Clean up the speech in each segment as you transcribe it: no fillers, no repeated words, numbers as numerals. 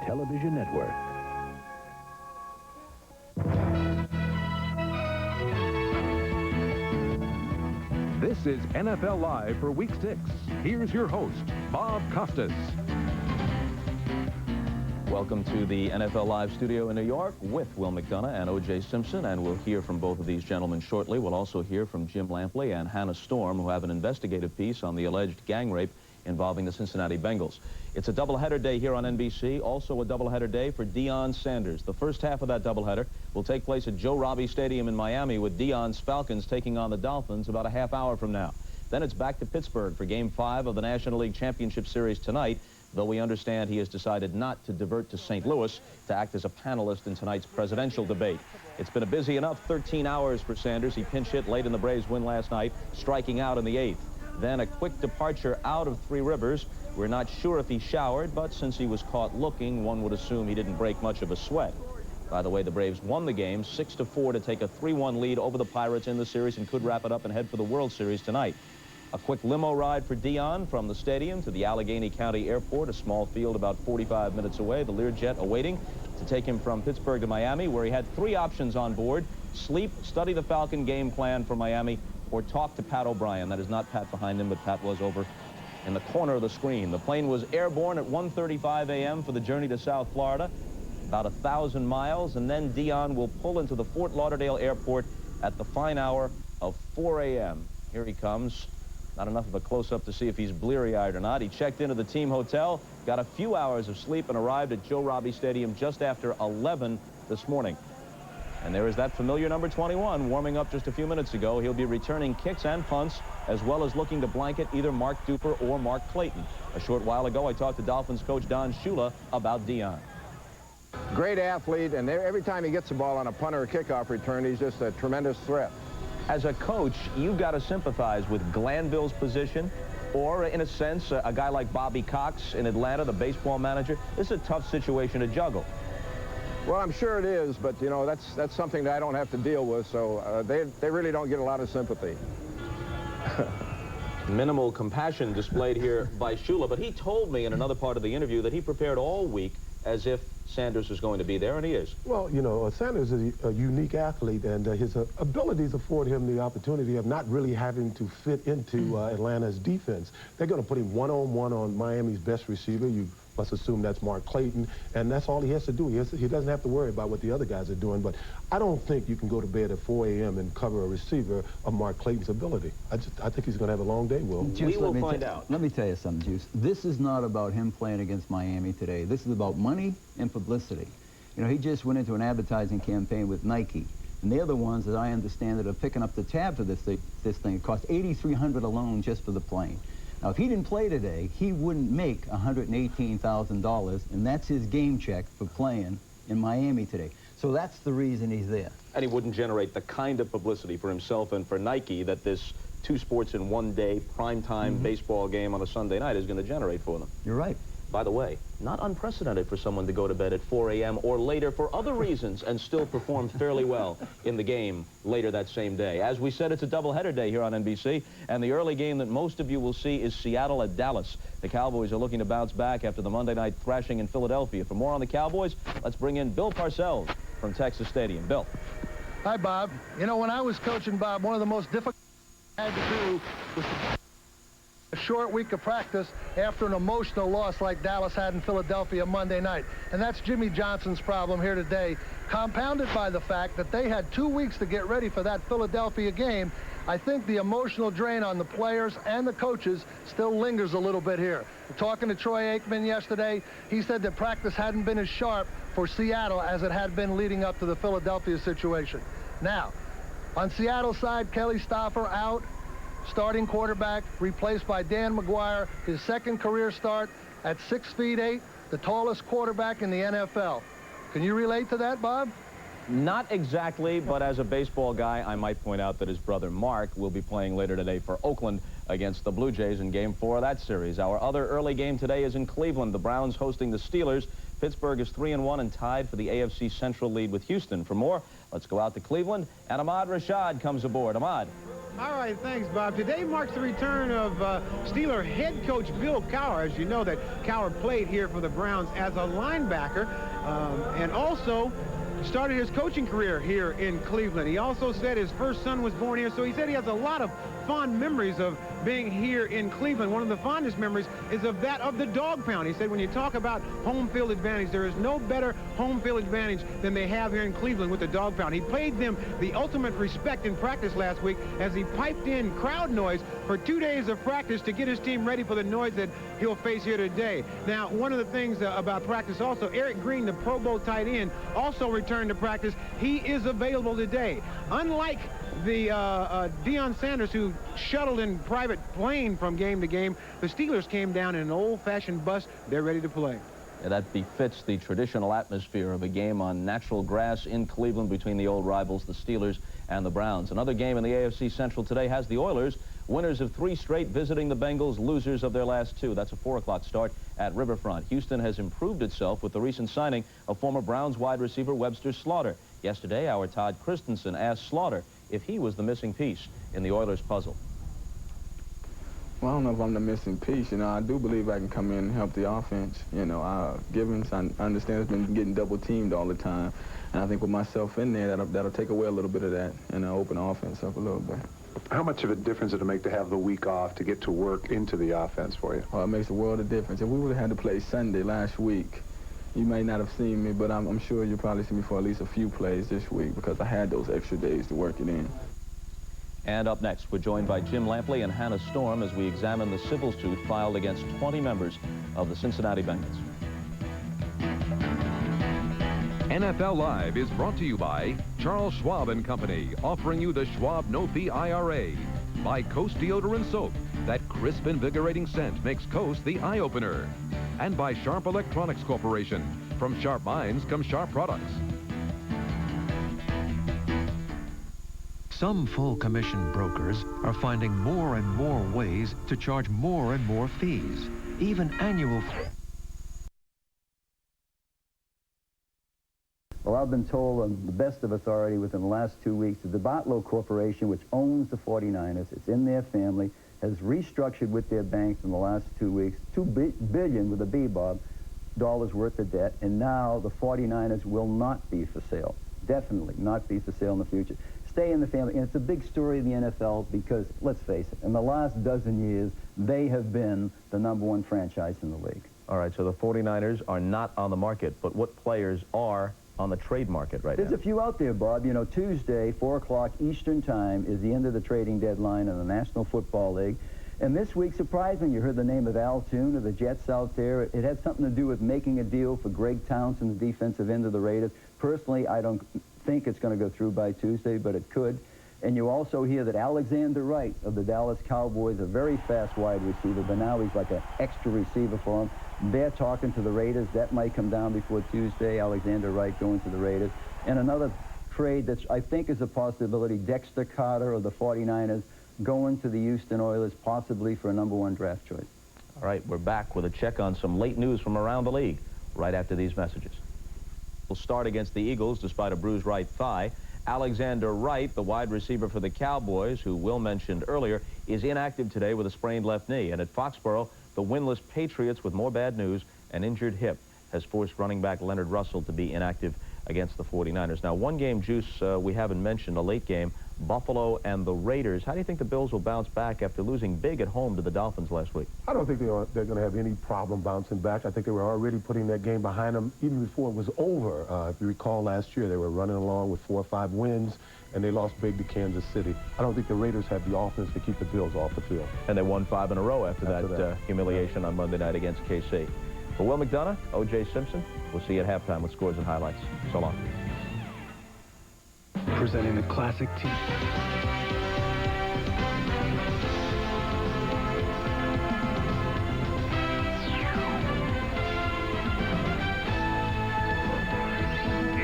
television network. This is NFL Live for Week 6. Here's your host, Bob Costas. Welcome to the NFL Live studio in New York with Will McDonough and O.J. Simpson, and we'll hear from both of these gentlemen shortly. We'll also hear from Jim Lampley and Hannah Storm, who have an investigative piece on the alleged gang rape involving the Cincinnati Bengals. It's a doubleheader day here on NBC, also a doubleheader day for Deion Sanders. The first half of that doubleheader will take place at Joe Robbie Stadium in Miami with Deion's Falcons taking on the Dolphins about a half hour from now. Then it's back to Pittsburgh for Game 5 of the National League Championship Series tonight, though we understand he has decided not to divert to St. Louis to act as a panelist in tonight's presidential debate. It's been a busy enough 13 hours for Sanders. He pinch hit late in the Braves' win last night, striking out in the 8th. Then a quick departure out of Three Rivers. We're not sure if he showered, but since he was caught looking, one would assume he didn't break much of a sweat. By the way, the Braves won the game 6-4 to take a 3-1 lead over the Pirates in the series and could wrap it up and head for the World Series tonight. A quick limo ride for Deion from the stadium to the Allegheny County Airport, a small field about 45 minutes away. The Learjet awaiting to take him from Pittsburgh to Miami, where he had 3 options on board: sleep, study the Falcon game plan for Miami, or talk to Pat O'Brien. That is not Pat behind him, but Pat was over in the corner of the screen. The plane was airborne at 1:35 a.m. for the journey to South Florida, about 1,000 miles, and then Deion will pull into the Fort Lauderdale Airport at the fine hour of 4 a.m. Here he comes. Not enough of a close-up to see if he's bleary-eyed or not. He checked into the team hotel, got a few hours of sleep, and arrived at Joe Robbie Stadium just after 11 this morning. And there is that familiar number 21 warming up just a few minutes ago. He'll be returning kicks and punts, as well as looking to blanket either Mark Duper or Mark Clayton. A short while ago, I talked to Dolphins coach Don Shula about Deion. Great athlete, and every time he gets the ball on a punt or a kickoff return, he's just a tremendous threat. As a coach, you've got to sympathize with Glanville's position, or in a sense, a guy like Bobby Cox in Atlanta, the baseball manager. This is a tough situation to juggle. Well, I'm sure it is, but, you know, that's something that I don't have to deal with, so they really don't get a lot of sympathy. Minimal compassion displayed here by Shula, but he told me in another part of the interview that he prepared all week as if Sanders was going to be there, and he is. Well, you know, Sanders is a unique athlete, and his abilities afford him the opportunity of not really having to fit into Atlanta's defense. They're going to put him one-on-one on Miami's best receiver. You must assume that's Mark Clayton, and that's all he has to do. He doesn't have to worry about what the other guys are doing, but I don't think you can go to bed at 4 a.m. and cover a receiver of Mark Clayton's ability. I think he's going to have a long day, Will. Juice, we will find out. Let me tell you something, Juice. This is not about him playing against Miami today. This is about money and publicity. You know, he just went into an advertising campaign with Nike, and they're the ones that I understand that are picking up the tab for this thing. It cost $8,300 alone just for the plane. Now, if he didn't play today, he wouldn't make $118,000, and that's his game check for playing in Miami today. So that's the reason he's there. And he wouldn't generate the kind of publicity for himself and for Nike that this 2 sports in 1 day primetime baseball game on a Sunday night is going to generate for them. You're right. By the way, not unprecedented for someone to go to bed at 4 a.m. or later for other reasons and still perform fairly well in the game later that same day. As we said, it's a doubleheader day here on NBC, and the early game that most of you will see is Seattle at Dallas. The Cowboys are looking to bounce back after the Monday night thrashing in Philadelphia. For more on the Cowboys, let's bring in Bill Parcells from Texas Stadium. Bill. Hi, Bob. You know, when I was coaching, Bob, one of the most difficult I had to do was a short week of practice after an emotional loss like Dallas had in Philadelphia Monday night. And that's Jimmy Johnson's problem here today, compounded by the fact that they had 2 weeks to get ready for that Philadelphia game. I think the emotional drain on the players and the coaches still lingers a little bit here. Talking to Troy Aikman yesterday, he said that practice hadn't been as sharp for Seattle as it had been leading up to the Philadelphia situation. Now, on Seattle's side, Kelly Stoffer out. Starting quarterback, replaced by Dan McGwire, his second career start at 6'8", the tallest quarterback in the NFL. Can you relate to that, Bob? Not exactly, but as a baseball guy, I might point out that his brother Mark will be playing later today for Oakland against the Blue Jays in Game 4 of that series. Our other early game today is in Cleveland. The Browns hosting the Steelers. Pittsburgh is 3-1 and tied for the AFC Central lead with Houston. For more, let's go out to Cleveland, and Ahmad Rashad comes aboard. Ahmad. All right, thanks, Bob. Today marks the return of Steeler head coach Bill Cowher. As you know, that Cowher played here for the Browns as a linebacker and also started his coaching career here in Cleveland. He also said his first son was born here, so he said he has a lot of fond memories of being here in Cleveland. One of the fondest memories is of that of the dog pound. He said when you talk about home field advantage, there is no better home field advantage than they have here in Cleveland with the dog pound. He paid them the ultimate respect in practice last week as he piped in crowd noise for 2 days of practice to get his team ready for the noise that he'll face here today. Now, one of the things about practice also, Eric Green, the Pro Bowl tight end, also returned to practice. He is available today. Unlike the Deion Sanders, who shuttled in private plane from game to game, the Steelers came down in an old-fashioned bus. They're ready to play. Yeah, that befits the traditional atmosphere of a game on natural grass in Cleveland between the old rivals, the Steelers and the Browns. Another game in the AFC Central today has the Oilers, winners of 3 straight, visiting the Bengals, losers of their last 2. That's a 4 o'clock start at Riverfront. Houston has improved itself with the recent signing of former Browns wide receiver Webster Slaughter. Yesterday, our Todd Christensen asked Slaughter if he was the missing piece in the Oilers' puzzle. Well, I don't know if I'm the missing piece. You know, I do believe I can come in and help the offense. You know, Gibbons, I understand, has been getting double-teamed all the time. And I think with myself in there, that'll take away a little bit of that and open the offense up a little bit. How much of a difference did it make to have the week off to get to work into the offense for you? Well, it makes a world of difference. If we would have had to play Sunday last week, you may not have seen me, but I'm sure you'll probably see me for at least a few plays this week because I had those extra days to work it in. And up next, we're joined by Jim Lampley and Hannah Storm as we examine the civil suit filed against 20 members of the Cincinnati Bengals. NFL Live is brought to you by Charles Schwab and Company, offering you the Schwab no-fee IRA. By Coast Deodorant Soap, that crisp, invigorating scent makes Coast the eye-opener. And by Sharp Electronics Corporation. From sharp minds come sharp products. Some full commission brokers are finding more and more ways to charge more and more fees, even annual. Well, I've been told on the best of authority within the last 2 weeks that the Botlow Corporation, which owns the 49ers, it's in their family, has restructured with their banks in the last 2 weeks, $2 billion with a B, Bob, dollars worth of debt, and now the 49ers will not be for sale. Definitely not be for sale in the future. Stay in the family, and it's a big story in the NFL because, let's face it, in the last dozen years, they have been the #1 franchise in the league. All right, so the 49ers are not on the market, but what players are on the trade market right now? There's a few out there, Bob. You know, Tuesday, 4 o'clock Eastern time is the end of the trading deadline in the National Football League. And this week, surprisingly, you heard the name of Al Toon of the Jets out there. It had something to do with making a deal for Greg Townsend, the defensive end of the Raiders. Personally, I don't think it's going to go through by Tuesday, but it could. And you also hear that Alexander Wright of the Dallas Cowboys, a very fast wide receiver, but now he's like an extra receiver for them. They're talking to the Raiders. That might come down before Tuesday, Alexander Wright going to the Raiders. And another trade that I think is a possibility, Dexter Carter of the 49ers going to the Houston Oilers, possibly for a #1 draft choice. All right, we're back with a check on some late news from around the league right after these messages. We'll start against the Eagles despite a bruised right thigh. Alexander Wright, the wide receiver for the Cowboys, who Will mentioned earlier, is inactive today with a sprained left knee. And at Foxborough, the winless Patriots, with more bad news, an injured hip, has forced running back Leonard Russell to be inactive against the 49ers. Now, one game, Juice, we haven't mentioned, a late game, Buffalo and the Raiders. How do you think the Bills will bounce back after losing big at home to the Dolphins last week? I don't think they're going to have any problem bouncing back. I think they were already putting that game behind them even before it was over. If you recall last year, they were running along with 4 or 5 wins, and they lost big to Kansas City. I don't think the Raiders have the offense to keep the Bills off the field. And they won 5 in a row after that humiliation on Monday night against KC. For Will McDonough, O.J. Simpson, we'll see you at halftime with scores and highlights. So long. Presenting the classic team.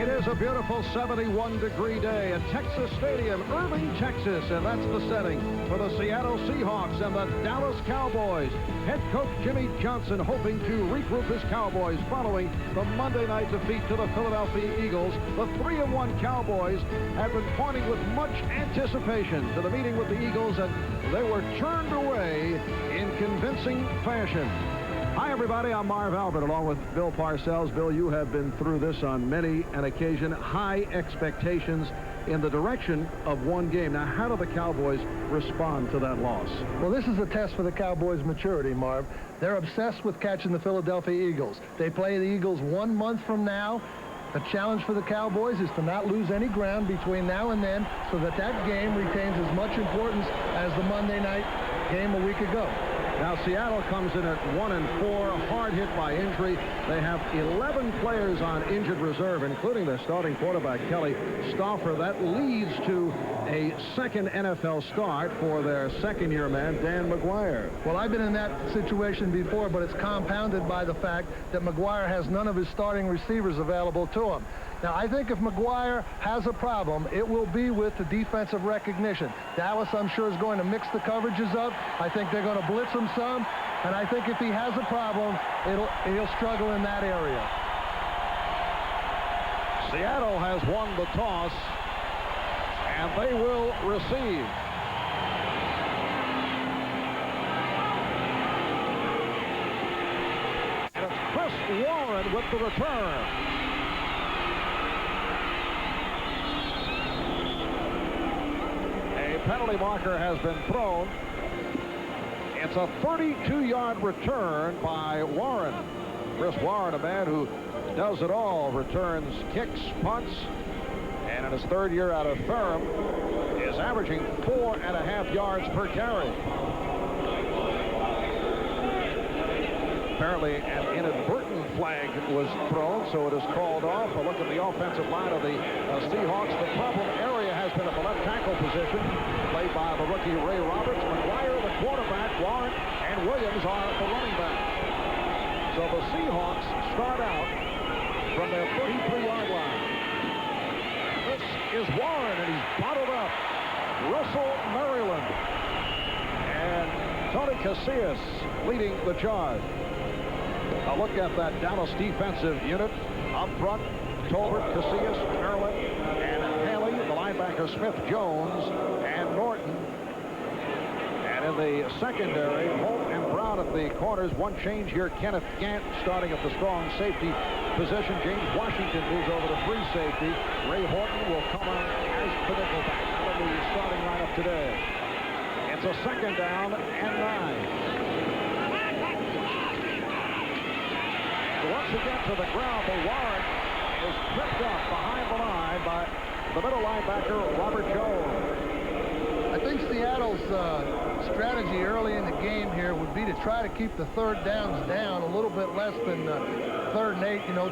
It is a beautiful 71-degree day at Texas Stadium, Irvin, Texas, and that's the setting for the Seattle Seahawks and the Dallas Cowboys. Head coach Jimmy Johnson hoping to regroup his Cowboys following the Monday night defeat to the Philadelphia Eagles. The 3-1 Cowboys have been pointing with much anticipation to the meeting with the Eagles, and they were turned away in convincing fashion. Hi, everybody. I'm Marv Albert, along with Bill Parcells. Bill, you have been through this on many an occasion. High expectations in the direction of one game. Now, how do the Cowboys respond to that loss? Well, this is a test for the Cowboys' maturity, Marv. They're obsessed with catching the Philadelphia Eagles. They play the Eagles 1 month from now. The challenge for the Cowboys is to not lose any ground between now and then so that that game retains as much importance as the Monday night game a week ago. Now, Seattle comes in at 1-4, hard hit by injury. They have 11 players on injured reserve, including their starting quarterback, Kelly Stauffer. That leads to a second NFL start for their second-year man, Dan McGwire. Well, I've been in that situation before, but it's compounded by the fact that McGwire has none of his starting receivers available to him. Now, I think if McGwire has a problem, it will be with the defensive recognition. Dallas, I'm sure, is going to mix the coverages up. I think they're going to blitz him some, and I think if he has a problem, he'll struggle in that area. Seattle has won the toss, and they will receive. And it's Chris Warren with the return. Penalty marker has been thrown. It's a 32-yard return by Warren. Chris Warren, a man who does it all, returns kicks, punts, and in his third year out of Ferrum is averaging 4.5 yards per carry. Apparently an inadvertent flag was thrown, so it is called off. A look at the offensive line of the Seahawks. The problem area has been at the left tackle position, played by the rookie Ray Roberts. McGwire, the quarterback, Warren, and Williams are the running back. So the Seahawks start out from their 33-yard line. This is Warren, and he's bottled up. Russell Maryland and Tony Casillas leading the charge. A look at that Dallas defensive unit. Up front, Tolbert, Casillas, Maryland, and Haley. The linebacker, Smith, Jones, and Norton. And in the secondary, Holt and Brown at the corners. One change here, Kenneth Gant starting at the strong safety position. James Washington moves over to free safety. Ray Horton will come on as the nickelback out of the starting lineup today. It's a second down and 9. Once again to the ground, but Warren is tripped up behind the line by the middle linebacker, Robert Jones. I think Seattle's strategy early in the game here would be to try to keep the third downs down a little bit less than 3rd and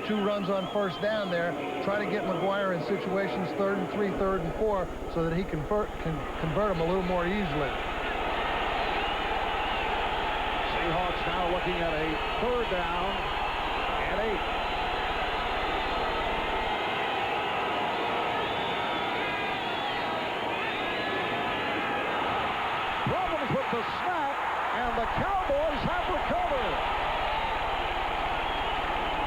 8, 2 runs on first down there. Try to get McGwire in situations 3rd and 3, 3rd and 4, so that he can convert them a little more easily. Seahawks now looking at a 3rd down. 8. Problems with the snap, and the Cowboys have recovered.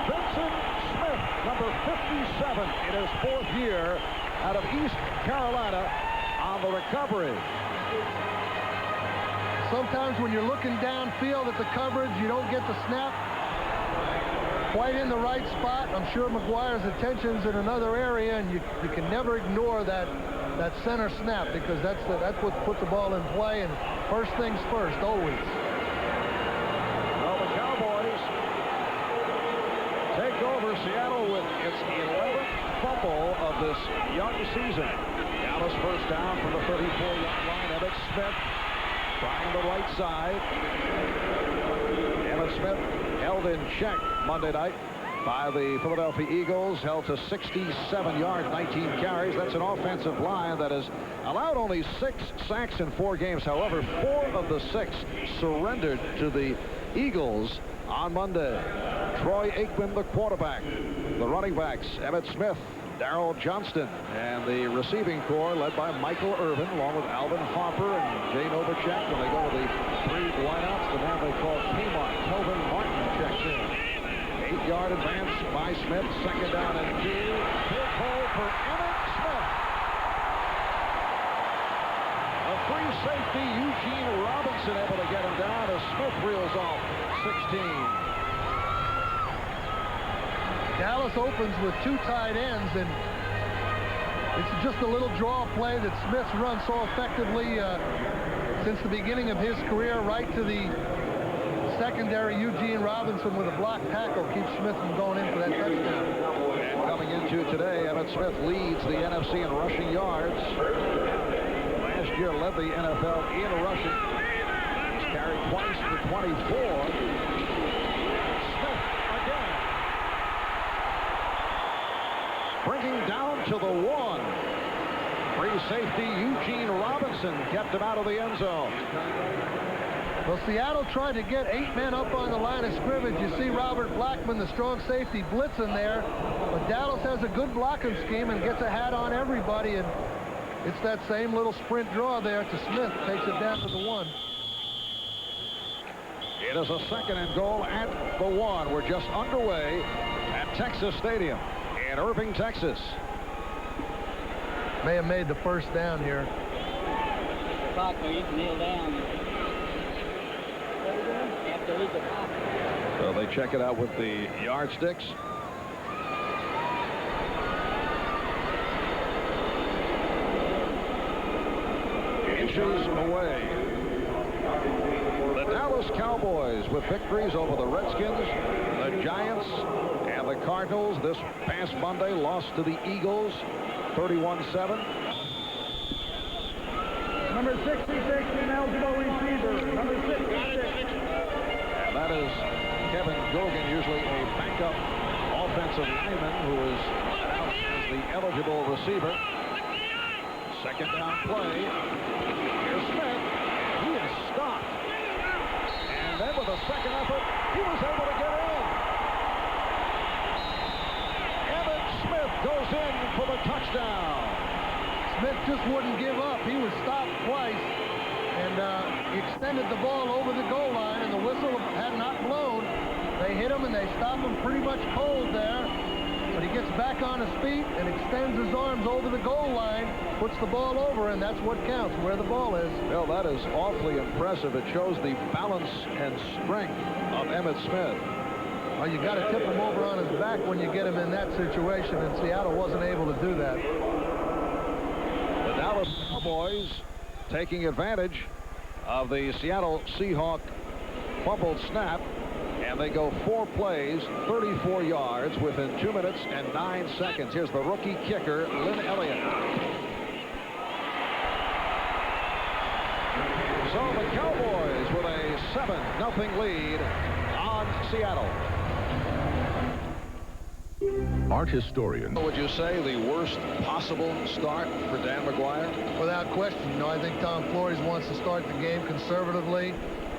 Vincent Smith, number 57, in his 4th year out of East Carolina on the recovery. Sometimes when you're looking downfield at the coverage, you don't get the snap quite in the right spot. I'm sure McGwire's attention's in another area, and you can never ignore that center snap, because that's what puts the ball in play, and first things first, always. Well, the Cowboys take over Seattle with its 11th fumble of this young season. Dallas first down from the 34-yard line. Emmitt Smith trying the right side. Emmitt Smith held in check Monday night by the Philadelphia Eagles, held to 67 yards, 19 carries. That's an offensive line that has allowed only 6 sacks in 4 games. However, 4 of the 6 surrendered to the Eagles on Monday. Troy Aikman, the quarterback. The running backs, Emmitt Smith, Darrell Johnston, and the receiving corps led by Michael Irvin, along with Alvin Harper and Jay Novacek. When they go to the 3 wideouts, the man they call Kmart, Kelvin Martin, checks in. 8-yard advance by Smith, 2nd down and 2. Big hole for Emmitt Smith. A free safety, Eugene Robinson, able to get him down as Smith reels off 16. Dallas opens with 2 tight ends, and it's just a little draw play that Smith's run so effectively since the beginning of his career, right to the secondary. Eugene Robinson with a block tackle keeps Smith from going in for that touchdown. And coming into today, Emmitt Smith leads the NFC in rushing yards. Last year led the NFL in rushing. He's carried twice for 24. Smith again. Bringing down to the 1. Free safety Eugene Robinson kept him out of the end zone. Well, Seattle tried to get 8 men up on the line of scrimmage. You see Robert Blackman, the strong safety, blitzing there. But Dallas has a good blocking scheme and gets a hat on everybody. And it's that same little sprint draw there to Smith. Takes it down to the 1. It is a 2nd and goal at the 1. We're just underway at Texas Stadium in Irving, Texas. May have made the 1st down here. You can kneel down. So they check it out with the yardsticks. Inches away. The Dallas Cowboys with victories over the Redskins, the Giants, and the Cardinals. This past Monday lost to the Eagles 31-7. Number 66, ineligible receiver. Number 66. And that is Kevin Gogan, usually a backup offensive lineman who is out as the eligible receiver. 2nd down play. Here's Smith. He is stopped. And then with a 2nd effort, he was able to get in. Emmitt Smith goes in for the touchdown. Smith just wouldn't give up. He was stopped twice, and he extended the ball over the goal line, and the whistle had not blown. They hit him, and they stop him pretty much cold there. But he gets back on his feet and extends his arms over the goal line, puts the ball over, and that's what counts, where the ball is. Well, that is awfully impressive. It shows the balance and strength of Emmitt Smith. Well, you got to tip him over on his back when you get him in that situation, and Seattle wasn't able to do that. The Dallas Cowboys taking advantage of the Seattle Seahawks fumbled snap, and they go 4 plays, 34 yards within 2 minutes and 9 seconds. Here's the rookie kicker, Lin Elliot. So the Cowboys with a 7-0 lead on Seattle. Art historian. Would you say the worst possible start for Dan McGwire? Without question. You know, I think Tom Flores wants to start the game conservatively,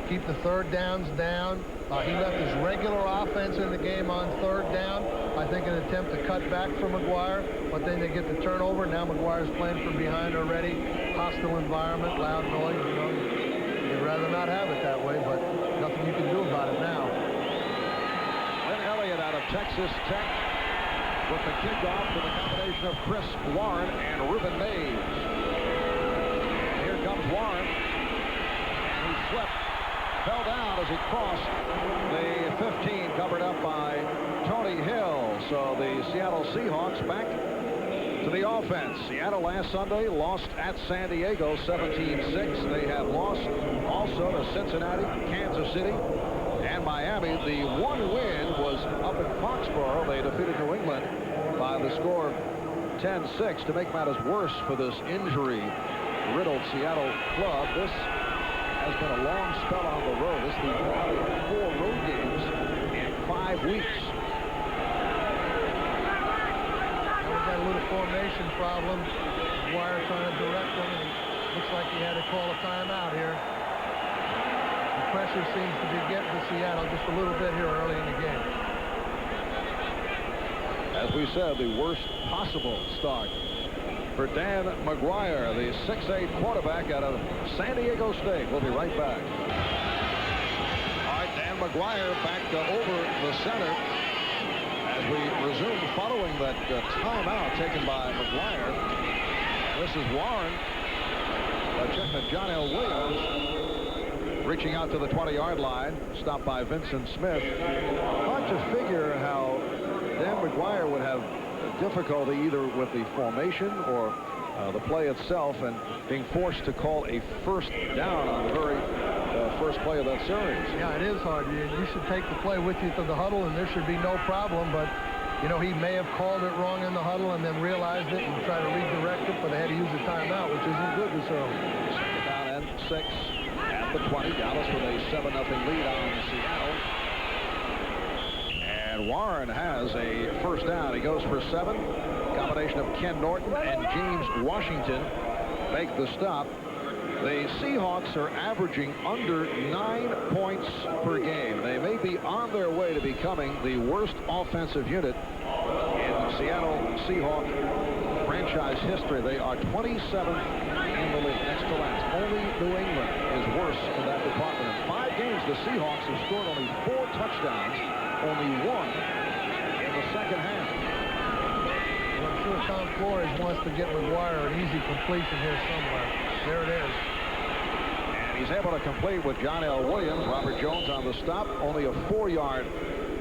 keep the 3rd downs down. He left his regular offense in the game on 3rd down. I think an attempt to cut back for McGwire, but then they get the turnover. Now McGuire's playing from behind already. Hostile environment, loud noise. You know, you'd rather not have it that way, but nothing you can do about it now. Lin Elliot out of Texas Tech with the kickoff to the combination of Chris Warren and Ruben Mays. Here comes Warren. He slipped, fell down as he crossed the 15, covered up by Tony Hill. So the Seattle Seahawks back to the offense. Seattle last Sunday lost at San Diego 17-6. They have lost also to Cincinnati, Kansas City, and Miami. The one win was up in Foxborough. They defeated New England by the score of 10-6. To make matters worse for this injury-riddled Seattle club, this has been a long spell on the road. This is the 4 road games in 5 weeks. We've got a little formation problem. McGwire trying to direct them, and looks like he had to call a timeout here. The pressure seems to be getting to Seattle just a little bit here early in the game. As As we said, the worst possible start for Dan McGwire, the 6'8 quarterback out of San Diego State. We'll be right back. All right, Dan McGwire back over the center as we resume following that timeout taken by McGwire. And this is Warren. Checking that John L. Williams reaching out to the 20-yard line, stopped by Vincent Smith. Hard to figure how Dan McGwire would have difficulty either with the formation or the play itself, and being forced to call a first down on the very first play of that series. Yeah, it is hard. You should take the play with you to the huddle, and there should be no problem. But, you know, he may have called it wrong in the huddle and then realized it and tried to redirect it, but they had to use a timeout, which isn't good this early. Second down and 6 at the 20. Dallas with a 7-0 lead on Seattle. And Warren has a first down. He goes for 7. Combination of Ken Norton and James Washington make the stop. The Seahawks are averaging under 9 points per game. They may be on their way to becoming the worst offensive unit in Seattle Seahawk franchise history. They are 27th in the league, next to last. Only New England is worse in that department. In 5 games, the Seahawks have scored only 4 touchdowns, only 1 in the second half. Well, I'm sure Tom Flores wants to get McGwire an easy completion here somewhere. There it is. And he's able to complete with John L. Williams. Robert Jones on the stop. Only a 4-yard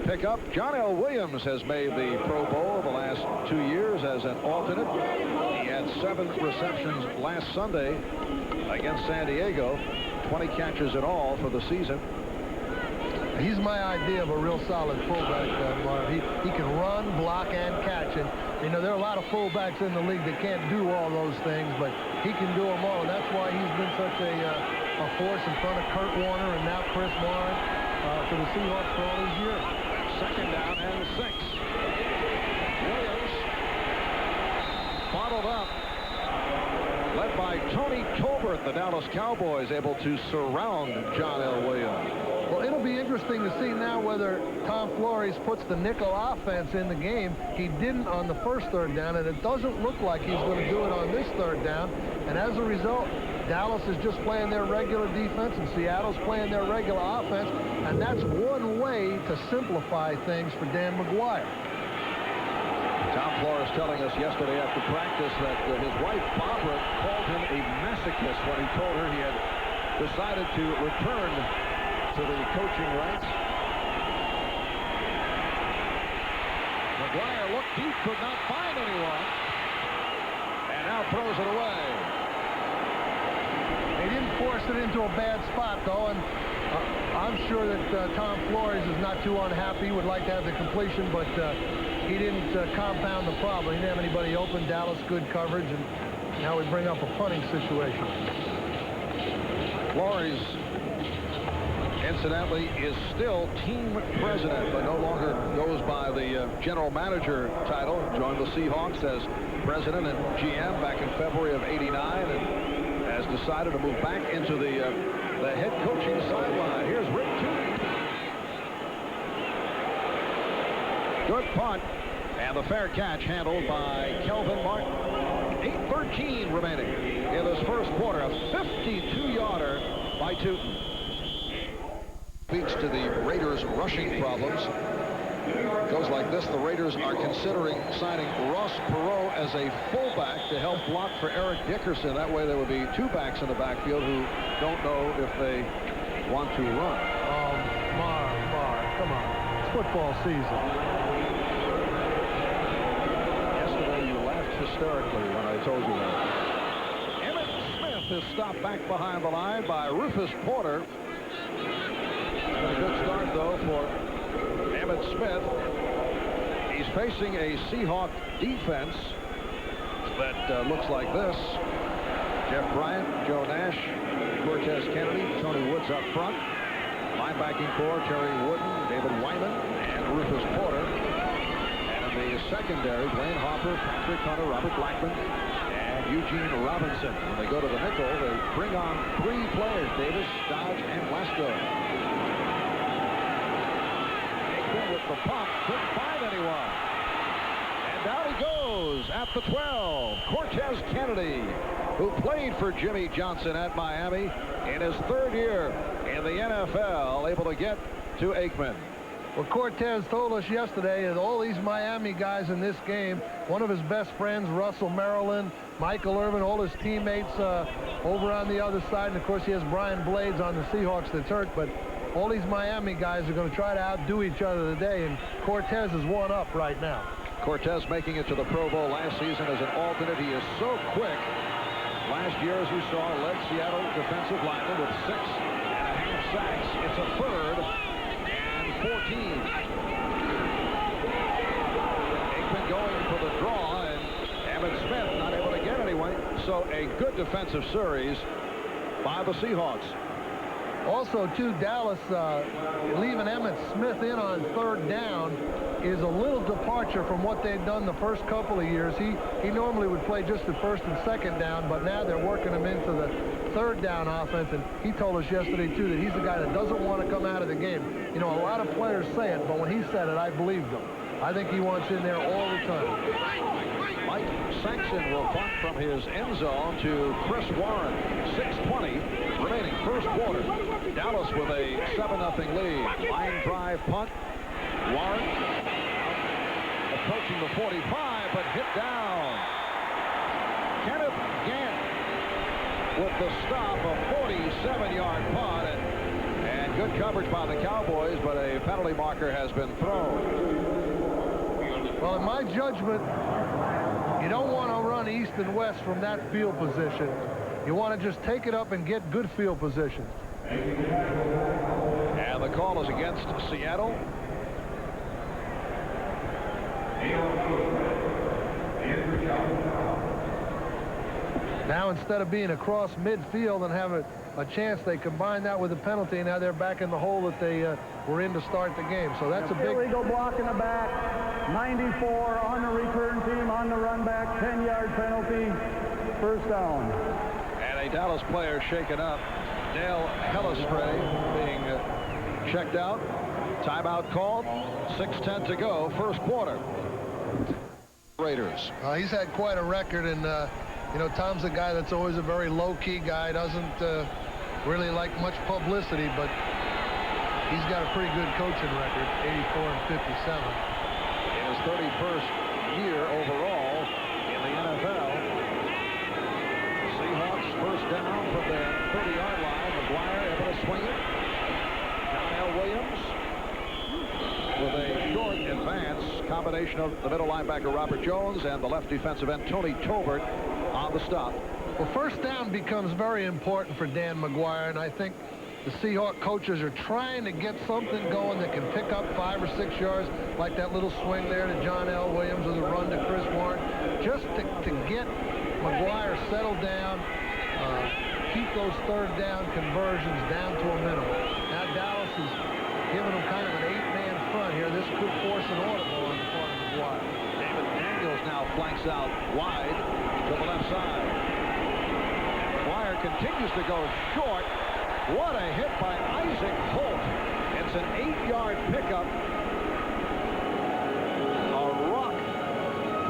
pickup. John L. Williams has made the Pro Bowl the last 2 years as an alternate. He had 7 receptions last Sunday against San Diego. 20 catches in all for the season. He's my idea of a real solid fullback, Marv. He can run, block, and catch. And, you know, there are a lot of fullbacks in the league that can't do all those things, but he can do them all. And that's why he's been such a force in front of Kurt Warner and now Chris Warren for the Seahawks for all these years. Second down and 6. Williams bottled up. Led by Tony Tolbert, the Dallas Cowboys able to surround John L. Williams. Well, it'll be interesting to see now whether Tom Flores puts the nickel offense in the game. He didn't on the first 3rd down, and it doesn't look like he's going to do it on this 3rd down. And as a result, Dallas is just playing their regular defense, and Seattle's playing their regular offense. And that's one way to simplify things for Dan McGwire. Tom Flores telling us yesterday after practice that his wife, Barbara, called him a masochist when he told her he had decided to return to the coaching ranks. McGwire looked deep, could not find anyone, and now throws it away. They didn't force it into a bad spot, though, and I'm sure that Tom Flores is not too unhappy. He would like to have the completion, but he didn't compound the problem. He didn't have anybody open. Dallas good coverage, and now we bring up a punting situation. Flores, incidentally, is still team president, but no longer goes by the general manager title. Joined the Seahawks as president and GM back in February of '89, and has decided to move back into the head coaching sideline. Here's Rick Tooney. Good punt, and the fair catch handled by Kelvin Martin. 8:13 remaining in this first quarter. A 52-yarder by Tootin. Speaks to the Raiders' rushing problems. Goes like this. The Raiders are considering signing Ross Perot as a fullback to help block for Eric Dickerson. That way there would be 2 backs in the backfield who don't know if they want to run. Oh, Marv, come on. It's football season. Yesterday you laughed hysterically when I told you that. Emmitt Smith is stopped back behind the line by Rufus Porter. A good start, though, for Emmitt Smith. He's facing a Seahawk defense that looks like this. Jeff Bryant, Joe Nash, Cortez Kennedy, Tony Woods up front. Linebacking core, Terry Wooden, David Wyman, and Rufus Porter. And in the secondary, Dwayne Hopper, Patrick Hunter, Robert Blackman, and Eugene Robinson. When they go to the nickel, they bring on 3 players, Davis, Dodge, and Lasco. Aikman with the pump, couldn't find anyone. And down he goes at the 12. Cortez Kennedy, who played for Jimmy Johnson at Miami in his 3rd year in the NFL, able to get to Aikman. Well, Cortez told us yesterday that all these Miami guys in this game, one of his best friends, Russell Maryland, Michael Irvin, all his teammates over on the other side. And, of course, he has Brian Blades on the Seahawks that's hurt. But all these Miami guys are going to try to outdo each other today, and Cortez is one up right now. Cortez making it to the Pro Bowl last season as an alternate. He is so quick. Last year, as you saw, led Seattle defensive lineman with 6.5 sacks. It's a 3rd and 14. Aikman going for the draw, and Emmitt Smith not able to get anyone. So a good defensive series by the Seahawks. Also, too, Dallas leaving Emmitt Smith in on 3rd down is a little departure from what they've done the first couple of years. He normally would play just the 1st and 2nd down, but now they're working him into the 3rd down offense. And he told us yesterday, too, that he's a guy that doesn't want to come out of the game. You know, a lot of players say it, but when he said it, I believed him. I think he wants in there all the time. Mike Saxon will punt from his end zone to Chris Warren. 6:20 remaining, 1st quarter. Dallas with a 7-0 lead. Line drive punt. Warren approaching the 45, but hit down. Kenneth Gant with the stop, a 47-yard punt, and good coverage by the Cowboys, but a penalty marker has been thrown. Well, in my judgment, you don't want to run east and west from that field position. You want to just take it up and get good field position. And the call is against Seattle. Now, instead of being across midfield and having a chance, they combine that with a penalty. Now they're back in the hole that they were in to start the game. So that's a big... Illegal block in the back. 94 on the return team, on the run back. 10-yard penalty. 1st down. And a Dallas player shaken up. Dale Hellespray being checked out. Timeout called. 6:10 to go. 1st quarter. Raiders. He's had quite a record, and you know, Tom's a guy that's always a very low-key guy, doesn't really like much publicity, but he's got a pretty good coaching record, 84 and 57. In his 31st year overall in the NFL. Seahawks 1st down from their 30-yard line. McGwire able to swing it. John L. Williams with a short advance. Combination of the middle linebacker Robert Jones and the left defensive end Tony Tolbert on the stop. Well, 1st down becomes very important for Dan McGwire, and I think the Seahawks coaches are trying to get something going that can pick up 5 or 6 yards, like that little swing there to John L. Williams or the run to Chris Warren, just to get McGwire settled down, keep those 3rd down conversions down to a minimum. Now Dallas is giving them kind of an 8-man front here. This could force an audible on the part of McGwire. David Daniels now flanks out wide to the left side. McGwire continues to go short. What a hit by Isaac Holt. It's an 8-yard pickup. A rock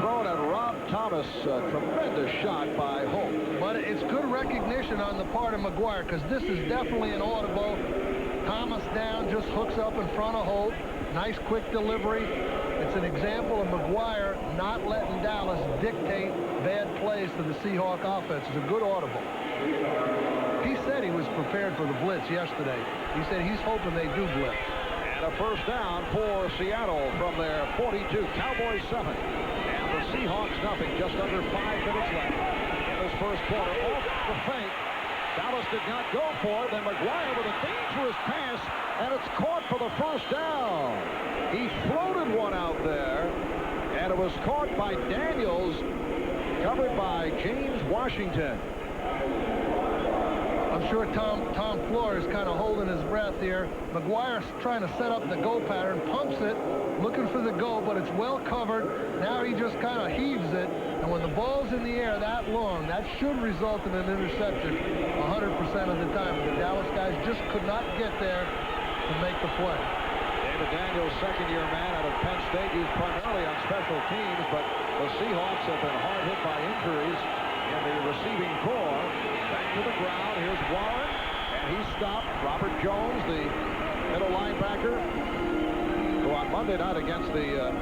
thrown at Rob Thomas. A tremendous shot by Holt. But it's good recognition on the part of McGwire, because this is definitely an audible. Thomas down, just hooks up in front of Holt. Nice quick delivery. It's an example of McGwire not letting Dallas dictate bad plays to the Seahawk offense. It's a good audible. He said he was prepared for the blitz yesterday. He said he's hoping they do blitz. And a 1st down for Seattle from their 42. Cowboys 7. And the Seahawks nothing. Just under 5 minutes left in this 1st quarter. Off the feint. Dallas did not go for it. Then McGwire with a dangerous pass, and it's caught for the 1st down. He floated one out there, and it was caught by Daniels, covered by James Washington. I'm sure Tom Floor is kind of holding his breath here. McGwire's trying to set up the go pattern, pumps it, looking for the go, but it's well covered. Now he just kind of heaves it, and when the ball's in the air that long, that should result in an interception 100% of the time. But the Dallas guys just could not get there to make the play. McDaniel's second-year man out of Penn State, used primarily on special teams, but the Seahawks have been hard hit by injuries in the receiving corps. Back to the ground. Here's Warren, and he stopped. Robert Jones, the middle linebacker, who on Monday night against the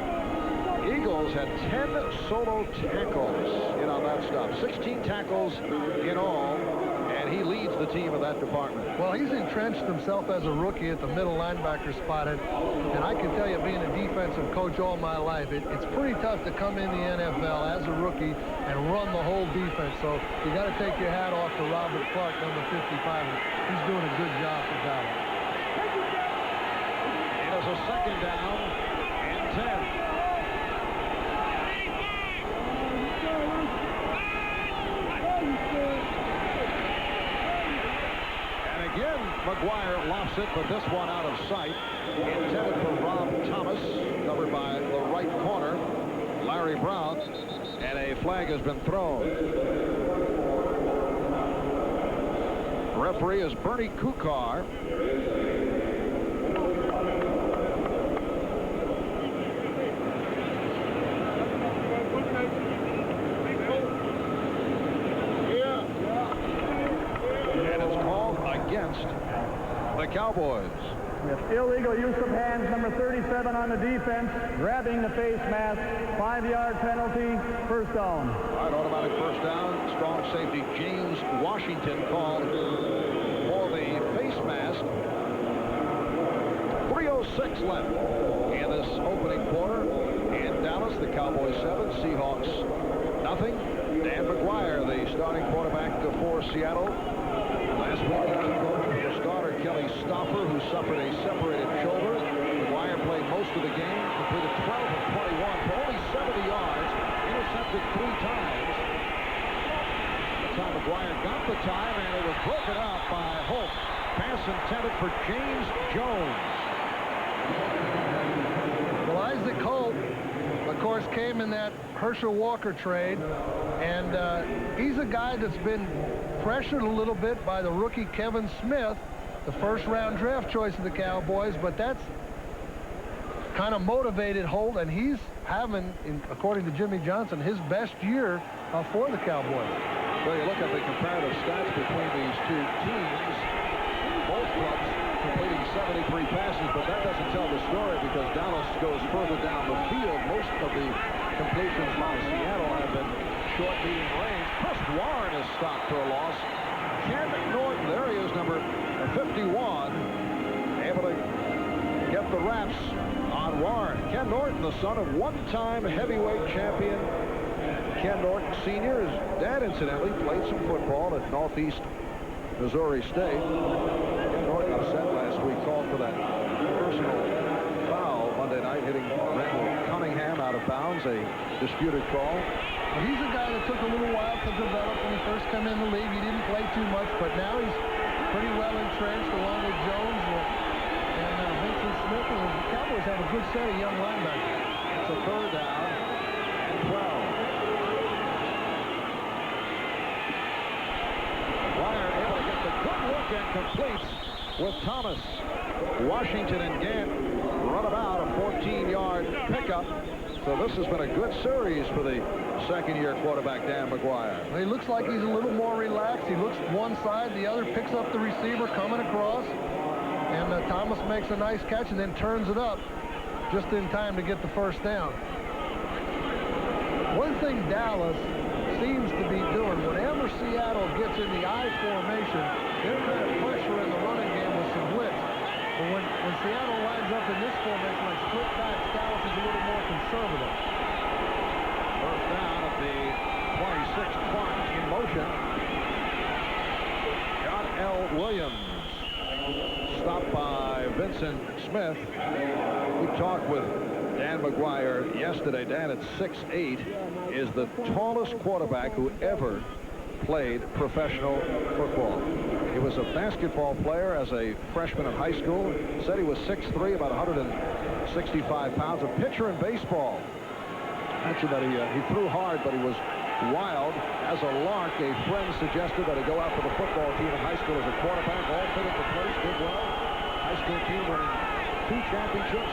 Eagles had 10 solo tackles in on that stop. 16 tackles in all, and he leads the team in that department. Well, he's entrenched himself as a rookie at the middle linebacker spot, and I can tell you, being a defensive coach all my life, it's pretty tough to come in the NFL as a rookie and run the whole defense. So you got to take your hat off to Robert Clark, number 55. He's doing a good job for Dallas. It is a second down and 10. Again, McGwire lofts it, but this one out of sight. Intended for Rob Thomas, covered by the right corner, Larry Brown, and a flag has been thrown. Referee is Bernie Kukar. Against the Cowboys. Yes, illegal use of hands, number 37 on the defense, grabbing the face mask, 5-yard penalty, first down. All right, automatic first down. Strong safety James Washington called for the face mask. 3:06 left in this opening quarter. In Dallas, the Cowboys 7, Seahawks nothing. Dan McGwire, the starting quarterback for Seattle. Last week, he took over for the starter, Kelly Stoffer, who suffered a separated shoulder. McGwire played most of the game, completed 12 of 21 for only 70 yards, intercepted 3 times. That's how McGwire got the time, and it was broken up by Holt. Pass intended for James Jones. Well, Isaac Holt, of course, came in that Herschel Walker trade, and he's a guy that's been pressured a little bit by the rookie Kevin Smith, the first-round draft choice of the Cowboys, but that's kind of motivated Holt, and he's having, according to Jimmy Johnson, his best year for the Cowboys. Well, you look at the comparative stats between these two teams. Both clubs completing 73 passes, but that doesn't tell the story because Dallas goes further down the field. Most of the completions by Seattle have been short medium range. Chris Warren is stopped for a loss. Ken Norton, there he is, number 51, able to get the wraps on Warren. Ken Norton, the son of one-time heavyweight champion Ken Norton Sr. His dad, incidentally, played some football at Northeast Missouri State. Ken Norton, upset last week, called for that personal foul Monday night, hitting Randall Cunningham out of bounds, a disputed call. Well, he's a guy that took a little while to develop when he first came in the league. He didn't play too much, but now he's pretty well entrenched along with Jones and Vincent Smith. And the Cowboys have a good set of young linebackers. It's a third down and 12. McGwire able to get the good look and completes with Thomas. Washington and Gant run about a 14-yard pickup. So this has been a good series for the second-year quarterback, Dan McGwire. Well, he looks like he's a little more relaxed. He looks one side, the other, picks up the receiver coming across. And Thomas makes a nice catch and then turns it up just in time to get the first down. One thing Dallas seems to be doing, whenever Seattle gets in the I formation, they're kind of pressuring the running game with some blitz. But when Seattle lines up in this formation like split backs, Dallas is a little more conservative. First down at the 26 clock in motion. John L. Williams stopped by Vincent Smith. We talked with Dan McGwire yesterday. Dan, at 6'8", is the tallest quarterback who ever played professional football. He was a basketball player as a freshman in high school. Said he was 6'3", about 165 pounds. A pitcher in baseball. Mentioned that he threw hard, but he was wild as a lark. A friend suggested that he go out for the football team in high school as a quarterback. All fit into place, did well. High school team winning 2 championships.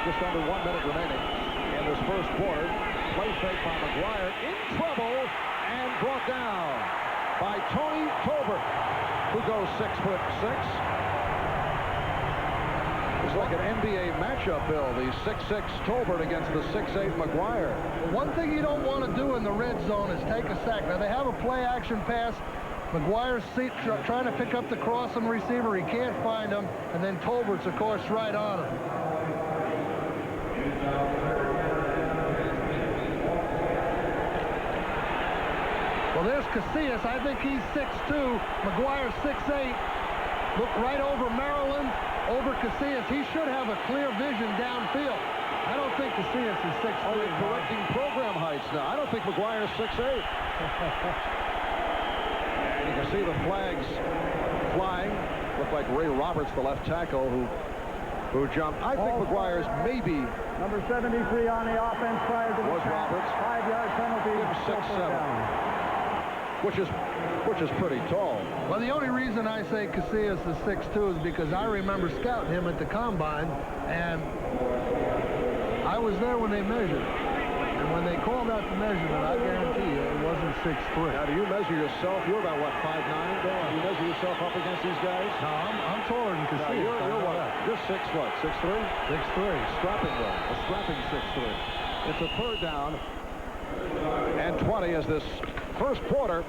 Just under 1 minute remaining in this first quarter. Play fake by McGwire, in trouble and brought down by Tony Tolbert, who goes 6'6". It's like an NBA matchup, Bill. The 6'6" Tolbert against the 6'8" McGwire. One thing you don't want to do in the red zone is take a sack. Now, they have a play-action pass. McGwire's trying to pick up the crossing receiver. He can't find him. And then Tolbert's, of course, right on him. Well, there's Casillas. I think he's 6'2". McGwire's 6'8". Look right over Maryland. Over Casillas. He should have a clear vision downfield. I don't think Casillas is 6'3". Oh, you're correcting program heights now. I don't think McGwire's 6'8". And you can see the flags flying. Look like Ray Roberts, the left tackle, who jumped. I think McGwire's maybe. Number 73 on the offense prior to the was Roberts. 5-yard penalty. 6'7". Which is pretty tall. Well, the only reason I say Casillas is 6'2" is because I remember scouting him at the combine, and I was there when they measured. And when they called out the measurement, I guarantee you it wasn't 6'3". Now, do you measure yourself? You're about, what, 5'9", Bill? Do you measure yourself up against these guys? No, I'm taller than Casillas. You're what? You're 6 what? 6'3"? 6'3". Strapping though. A strapping 6'3". It's a third down and 20 as this first quarter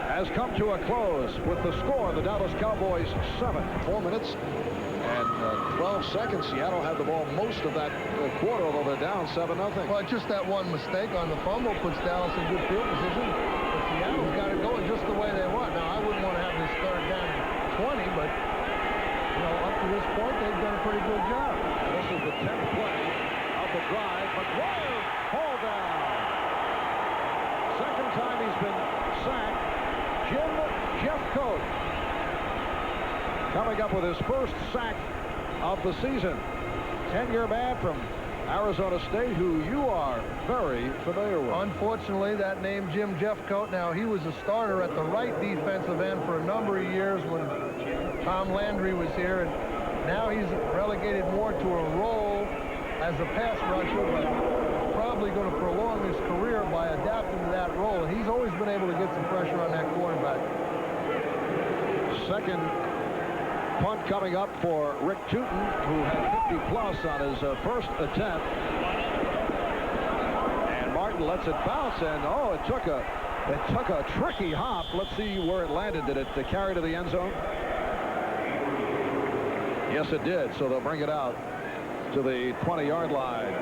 has come to a close with the score. The Dallas Cowboys 7. 4 minutes and 12 seconds. Seattle had the ball most of that quarter, although they're down 7-0. Well, just that one mistake on the fumble puts Dallas in good field position. But Seattle's got it going just the way they want. Now, I wouldn't want to have this third down at 20, but you know, up to this point, they've done a pretty good job. This is the 10th play of the drive. McGwire hauled down. Second time he's been sacked. Jim Jeffcoat coming up with his first sack of the season. 10-year man from Arizona State, who you are very familiar with. Unfortunately, that name Jim Jeffcoat. Now, he was a starter at the right defensive end for a number of years when Tom Landry was here, and now he's relegated more to a role as a pass rusher, but probably going to prolong his career by adapting to that role. And he's always been able to get some pressure on that quarterback. Second punt coming up for Rick Tootin, who had 50+ on his first attempt. And Martin lets it bounce, and oh, it took a tricky hop. Let's see where it landed. Did it carry to the end zone? Yes, it did. So they'll bring it out to the 20-yard line.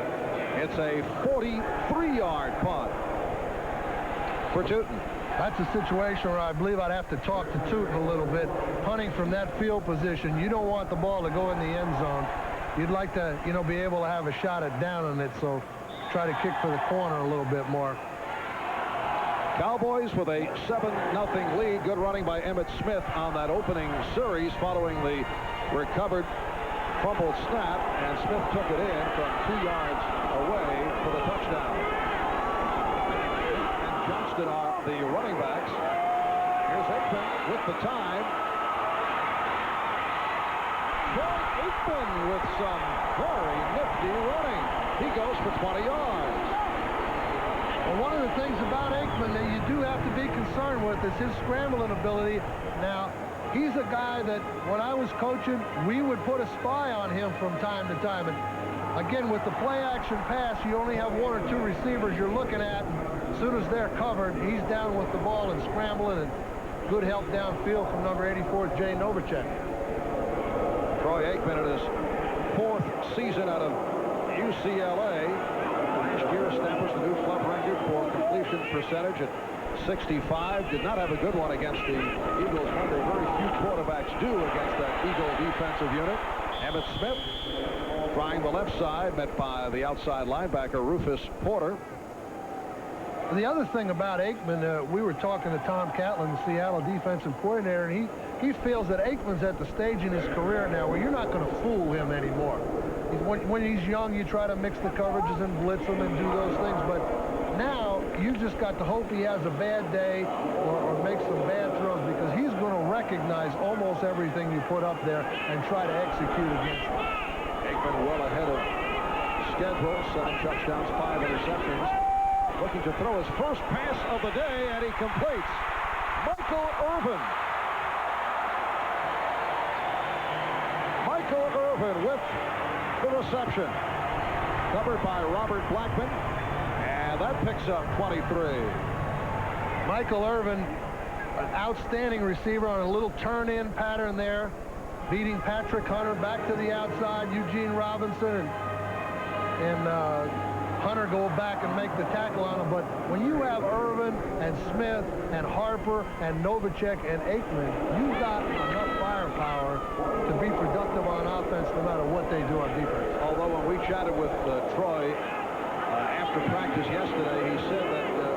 It's a 43-yard punt for Tootin. That's a situation where I believe I'd have to talk to Tootin a little bit. Punting from that field position, you don't want the ball to go in the end zone. You'd like to, you know, be able to have a shot at downing it, so try to kick for the corner a little bit more. Cowboys with a 7-0 lead. Good running by Emmitt Smith on that opening series following the recovered fumbled snap, and Smith took it in from 2 yards away for the touchdown. And Johnston are the running backs. Here's Aikman with the time. Troy Aikman with some very nifty running. He goes for 20 yards. Well, one of the things about Aikman that you do have to be concerned with is his scrambling ability. Now, he's a guy that when I was coaching, we would put a spy on him from time to time. And again, with the play-action pass, you only have 1 or 2 receivers you're looking at. And as soon as they're covered, he's down with the ball and scrambling, and good help downfield from number 84, Jay Novacek. Troy Aikman in his 4th season out of UCLA. Last year established the new club record for completion percentage at 65. Did not have a good one against the Eagles, one that very few quarterbacks do against that Eagle defensive unit. Emmitt Smith trying the left side, met by the outside linebacker Rufus Porter. The other thing about Aikman, we were talking to Tom Catlin, the Seattle defensive coordinator, and he feels that Aikman's at the stage in his career now where you're not going to fool him anymore. When he's young, you try to mix the coverages and blitz him and do those things, but now you just got to hope he has a bad day or make some bad throws, because he's going to recognize almost everything you put up there and try to execute against him. Aikman well ahead of schedule. 7 touchdowns, 5 interceptions. Looking to throw his first pass of the day, and he completes. Michael Irvin. Michael Irvin with the reception. Covered by Robert Blackman, and that picks up 23. Michael Irvin, an outstanding receiver on a little turn-in pattern there, beating Patrick Hunter back to the outside. Eugene Robinson and Hunter go back and make the tackle on him. But when you have Irvin and Smith and Harper and Novacek and Aikman, you've got enough firepower to be productive on offense no matter what they do on defense. Although when we chatted with Troy after practice yesterday, he said that the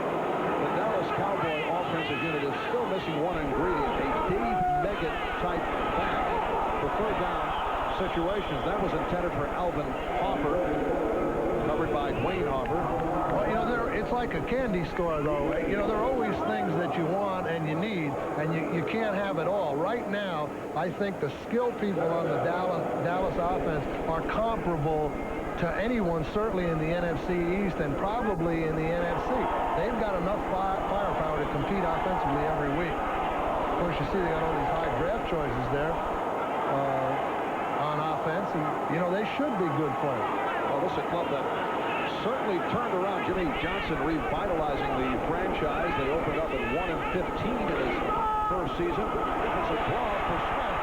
Dallas Cowboy offensive unit is still missing one ingredient, a Dave Meggett type back for third down situations. That was intended for Alvin Harper, covered by Dwayne Harper. Well, you know, it's like a candy store, though. You know, there are always things that you want and you need, and you can't have it all. Right now, I think the skill people on the Dallas offense are comparable to anyone, certainly in the NFC East and probably in the NFC. They've got enough firepower to compete offensively every week. Of course, you see they got all these high draft choices there on offense, and, you know, they should be good players. Well, this is a club that certainly turned around. Jimmy Johnson revitalizing the franchise. They opened up at 1-15 in his first season. It's a draw for Smith,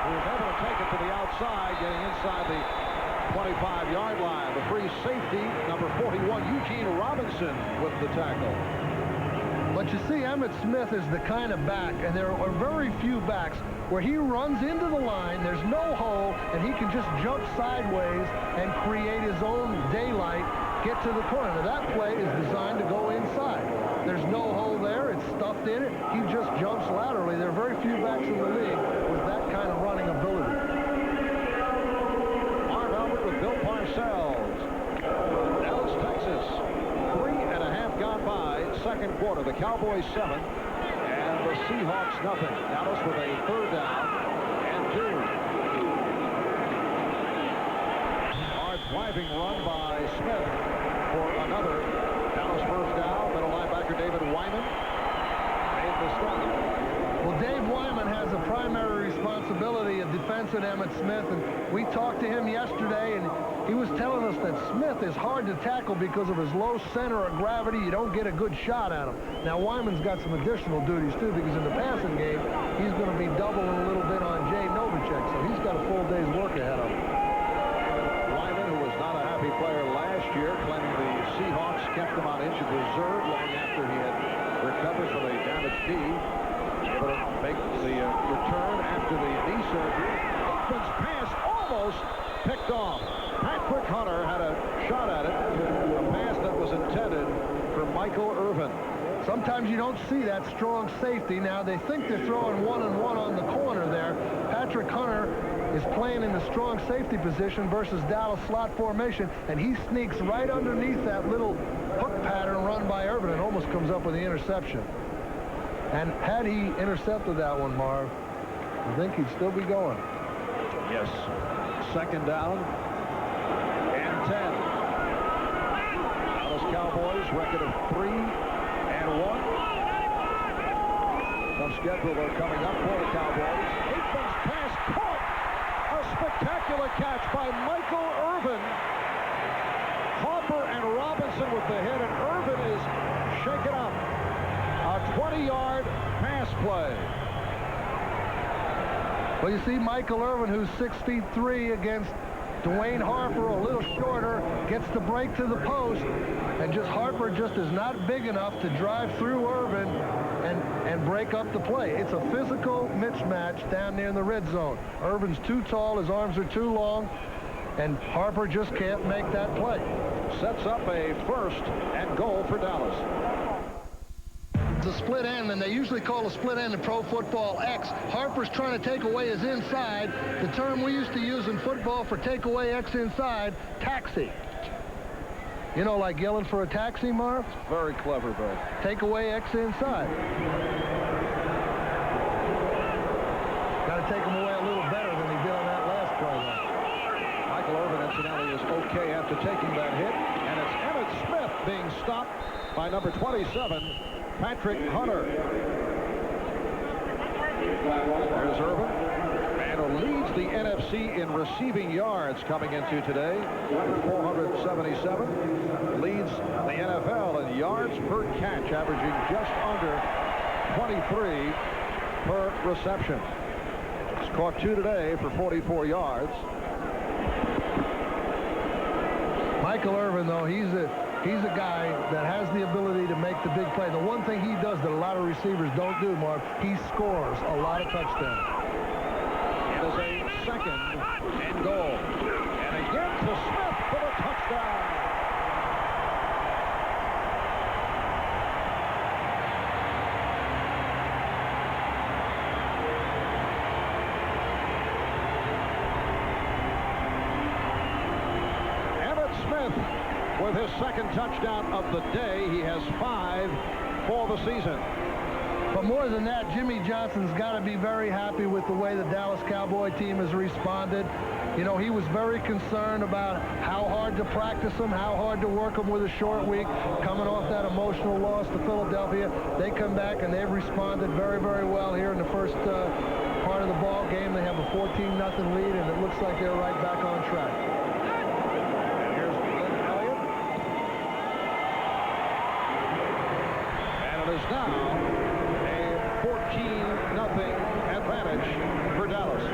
who was able to take it to the outside, getting inside the 25-yard line. The free safety, number 41, Eugene Robinson, with the tackle. But you see, Emmitt Smith is the kind of back, and there are very few backs where he runs into the line, there's no hole, and he can just jump sideways and create his own daylight, get to the corner. Now, that play is designed to go inside. There's no hole there, it's stuffed in it. He just jumps laterally. There are very few backs in the league with that kind of running ability. Marv Albert with Bill Parcells. Dallas, Texas. 3.5 gone by. Second quarter. The Cowboys 7 and the Seahawks nothing. Dallas with a third down and 2. Hard driving run by Smith for another Dallas first down. Middle linebacker David Wyman made the stop. Well, Dave Wyman has a primary responsibility of defensing Emmitt Smith, and we talked to him yesterday, and he was telling us that Smith is hard to tackle because of his low center of gravity. You don't get a good shot at him. Now, Wyman's got some additional duties, too, because in the passing game, he's going to be doubling a little bit on Jay Novacek, so he's got a full day's work ahead of him. Wyman, who was not a happy player last year, claiming the Seahawks kept him on injured reserve long after he had recovered from a damaged knee. Able to make the return after the knee surgery. Aikman's pass almost picked off. Patrick Hunter had a shot at it, a pass that was intended for Michael Irvin. Sometimes you don't see that strong safety. Now, they think they're throwing 1-on-1 on the corner there. Patrick Hunter is playing in the strong safety position versus Dallas slot formation, and he sneaks right underneath that little hook pattern run by Irvin and almost comes up with the interception. And had he intercepted that one, Marv, I think he'd still be going. Yes. Second down and 10. Dallas Cowboys record of 3-1. Some schedule are coming up for the Cowboys. Aikman's pass caught. A spectacular catch by Michael Irvin. Harper and Robinson with the hit, and Irvin is shaken up. A 20-yard pass play. Well, you see Michael Irvin, who's 6'3" against Dwayne Harper, a little shorter, gets the break to the post, and Harper just is not big enough to drive through Irvin and break up the play. It's a physical mismatch down near in the red zone. Irvin's too tall, his arms are too long, and Harper just can't make that play. Sets up a first and goal for Dallas. The split end, and they usually call a split end in pro football X. Harper's trying to take away his inside. The term we used to use in football for take away X inside, taxi. You know, like yelling for a taxi, Marv? Very clever, Bill. Take away X inside. Got to take him away a little better than he did on that last play. Michael Irvin taking that hit, and it's Emmitt Smith being stopped by number 27, Patrick Hunter. There's Irvin, and who leads the NFC in receiving yards coming into today, 477. Leads the NFL in yards per catch, averaging just under 23 per reception. He's caught 2 today for 44 yards. Michael Irvin, though, he's a guy that has the ability to make the big play. The one thing he does that a lot of receivers don't do, Mark, he scores a lot of touchdowns. It is a 2nd and goal. And again to Smith for the touchdown. With his 2nd touchdown of the day, he has 5 for the season. But more than that, Jimmy Johnson's got to be very happy with the way the Dallas Cowboy team has responded. You know, he was very concerned about how hard to practice him, how hard to work him with a short week, coming off that emotional loss to Philadelphia. They come back and they've responded very, very well here in the first part of the ball game. They have a 14-0 lead, and it looks like they're right back on track. Here's Lin Elliot. And it is now a 14-0 advantage for Dallas.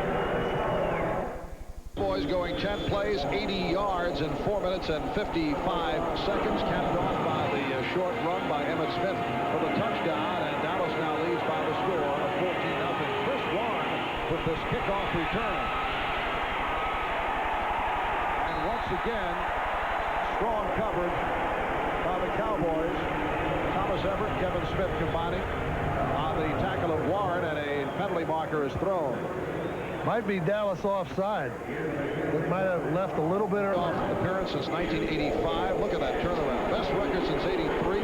Boys going 10 plays, 80 yards in 4 minutes and 55 seconds. Capped off by the short run by Emmitt Smith for the touchdown, and Dallas now leads by the score of 14-0. Chris Warren with this kickoff return. And once again, strong coverage by the Cowboys. Thomas Everett, Kevin Smith combining on the tackle of Warren, and a penalty marker is thrown. Might be Dallas offside. It might have left a little bit off appearance since 1985. Look at that turnaround. Best record since '83.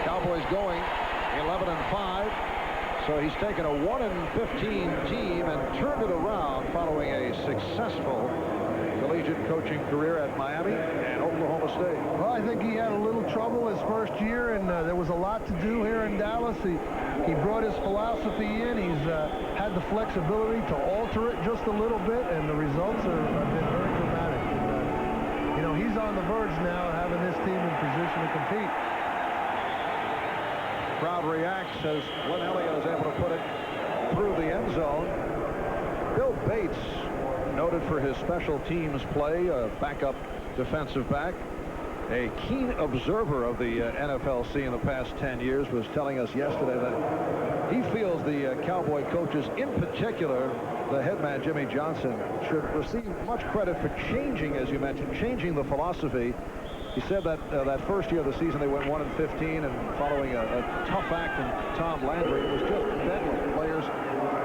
Cowboys going 11-5. So he's taken a 1-15 team and turned it around following a successful collegiate coaching career at Miami and Oklahoma State. Well, I think he had a little trouble his first year, and there was a lot to do here in Dallas. He brought his philosophy in. He's had the flexibility to alter it just a little bit, and the results have been very dramatic. And, you know, he's on the verge now of having this team in position to compete. Crowd reacts as Lin Elliot is able to put it through the end zone. Bill Bates, noted for his special teams play, a backup defensive back, a keen observer of the NFLC in the past 10 years, was telling us yesterday that he feels the Cowboy coaches, in particular the head man Jimmy Johnson, should receive much credit for changing, as you mentioned, changing the philosophy. He said that that first year of the season they went 1-15, and following a tough act from Tom Landry, it was just bedlam. Players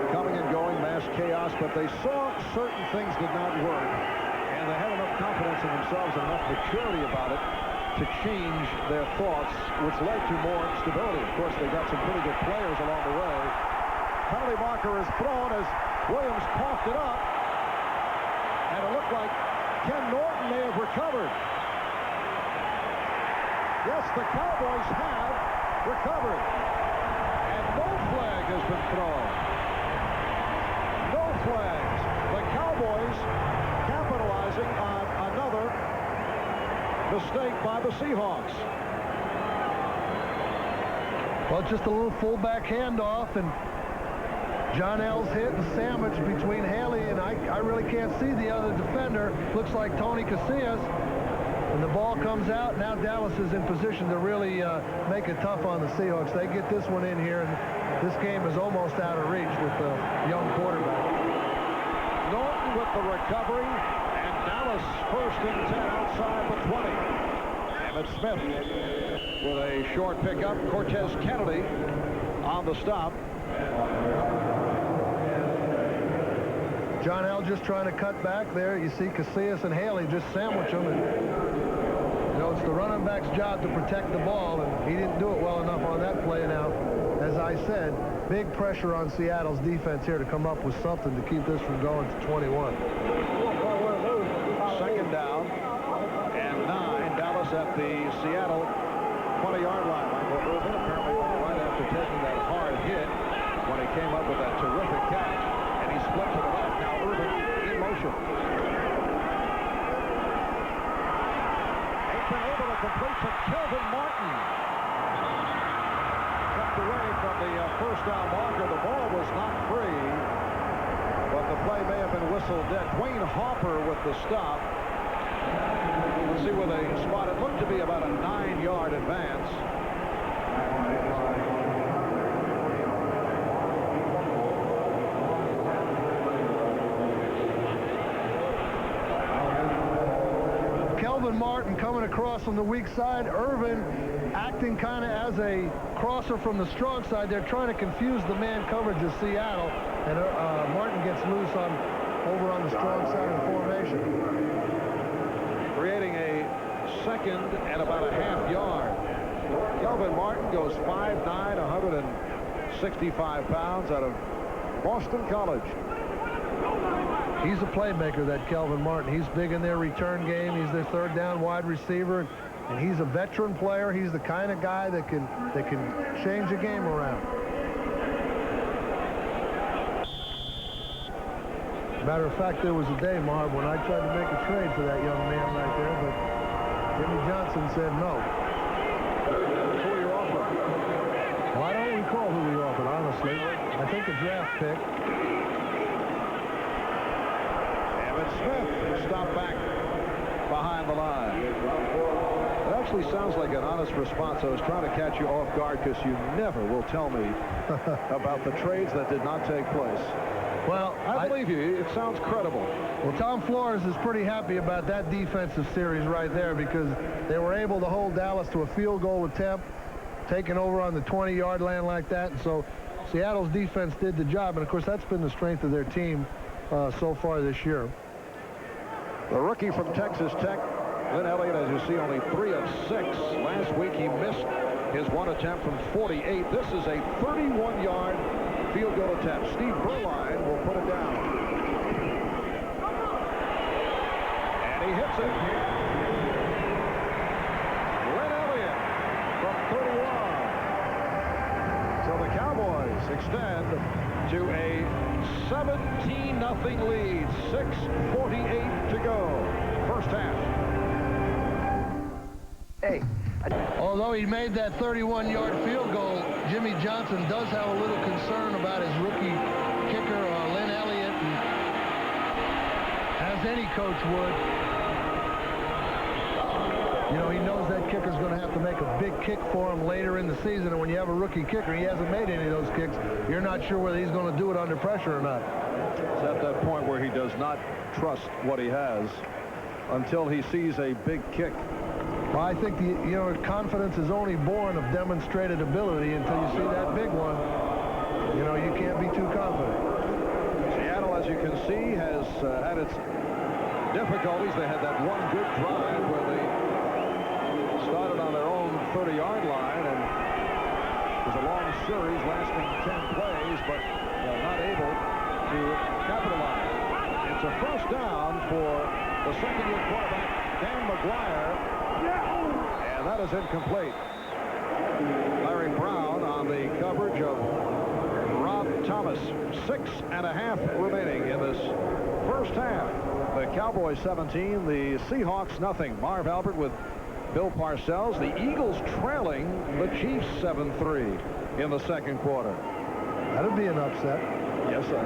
coming and going, mass chaos, but they saw certain things did not work, and they had enough confidence in themselves and enough maturity about it to change their thoughts, which led to more stability. Of course, they got some pretty good players along the way. Penalty marker is thrown as Williams coughed it up, and it looked like Ken Norton may have recovered. Yes, the Cowboys have recovered, and no flag has been thrown. No flags. The Cowboys capitalizing on another mistake by the Seahawks. Well, just a little fullback handoff, and John L's hit and sandwich between Haley, and I really can't see the other defender. Looks like Tony Casillas. And the ball comes out. Now Dallas is in position to really make it tough on the Seahawks. They get this one in here, and this game is almost out of reach with the young quarterback. Norton with the recovery, and Dallas first and 10 outside the 20. Emmitt Smith with a short pickup. Cortez Kennedy on the stop. John L. just trying to cut back there. You see Casillas and Haley just sandwich them. And, you know, it's the running back's job to protect the ball, and he didn't do it well enough on that play. Now, as I said, big pressure on Seattle's defense here to come up with something to keep this from going to 21. Second down. the Seattle 20-yard line. Michael Irvin apparently all right after taking that hard hit when he came up with that terrific catch. And he split to the left. Now Irvin in motion. Aikman able to complete to Kelvin Martin. Kept away from the first down marker. The ball was not free, but the play may have been whistled dead. Dwayne Hopper with the stop. Let's see where they spot it. Looked to be about a 9-yard advance. Kelvin Martin coming across from the weak side. Irvin acting kind of as a crosser from the strong side. They're trying to confuse the man coverage of Seattle, and Martin gets loose over on the strong side of the formation. Creating a second and about a half yard. Kelvin Martin goes 5'9", 165 pounds out of Boston College. He's a playmaker, that Kelvin Martin. He's big in their return game. He's their third down wide receiver, and he's a veteran player. He's the kind of guy that can change a game around. Matter of fact, there was a day, Marv, when I tried to make a trade for that young man right there, but Jimmy Johnson said no. Who are you offering? Well, I don't recall who we offered, honestly. I think a draft pick. Emmitt Smith stopped back behind the line. It actually sounds like an honest response. I was trying to catch you off guard because you never will tell me about the trades that did not take place. Well, I believe you. It sounds credible. Well, Tom Flores is pretty happy about that defensive series right there because they were able to hold Dallas to a field goal attempt, taking over on the 20-yard line like that. And so Seattle's defense did the job. And, of course, that's been the strength of their team so far this year. The rookie from Texas Tech, Lin Elliot, as you see, only 3 of 6. Last week he missed his one attempt from 48. This is a 31-yard field goal attempt. Steve Berline will put it down. And he hits it. Lin Elliot from 31. So the Cowboys extend to a 17-0 lead. 6:48 to go. First half. Hey. Although he made that 31-yard field goal, Jimmy Johnson does have a little concern about his rookie kicker, Lin Elliot, and as any coach would. You know, he knows that kicker's going to have to make a big kick for him later in the season, and when you have a rookie kicker, he hasn't made any of those kicks, you're not sure whether he's going to do it under pressure or not. It's at that point where he does not trust what he has until he sees a big kick. Well, I think confidence is only born of demonstrated ability until you see that big one. You know, you can't be too confident. Seattle, as you can see, has had its difficulties. They had that one good drive where they started on their own 30-yard line, and it was a long series lasting 10 plays, but not able to capitalize. It's a first down for the second-year quarterback, Dan McGwire. And that is incomplete. Larry Brown on the coverage of Rob Thomas. 6.5 remaining in this first half. The Cowboys 17, the Seahawks nothing. Marv Albert with Bill Parcells. The Eagles trailing the Chiefs 7-3 in the second quarter. That'd be an upset. Yes, sir.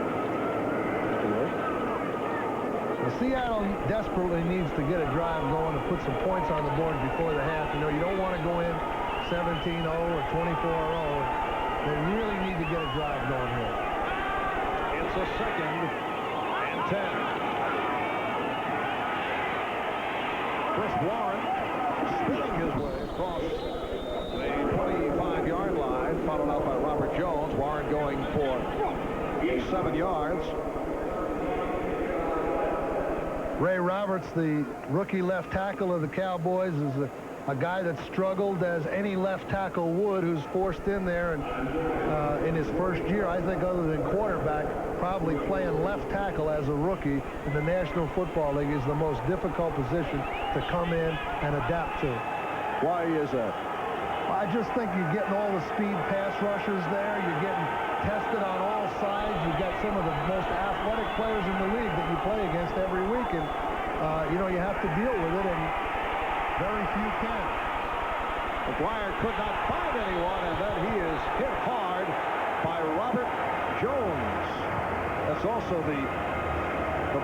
Seattle desperately needs to get a drive going to put some points on the board before the half. You know, you don't want to go in 17-0 or 24-0. They really need to get a drive going here. It's a 2nd and 10. Chris Warren spinning his way across the 25-yard line, followed up by Robert Jones. Warren going for 7 yards. Ray Roberts, the rookie left tackle of the Cowboys, is a guy that struggled as any left tackle would, who's forced in there. And in his first year, I think other than quarterback, probably playing left tackle as a rookie in the National Football League is the most difficult position to come in and adapt to. Why is that? I just think you're getting all the speed pass rushers there. You're getting tested on all sides. You've got some of the most athletic players in the league that you play against every week. And, you know, you have to deal with it, and very few can. McGwire could not find anyone, and then he is hit hard by Robert Jones. That's also the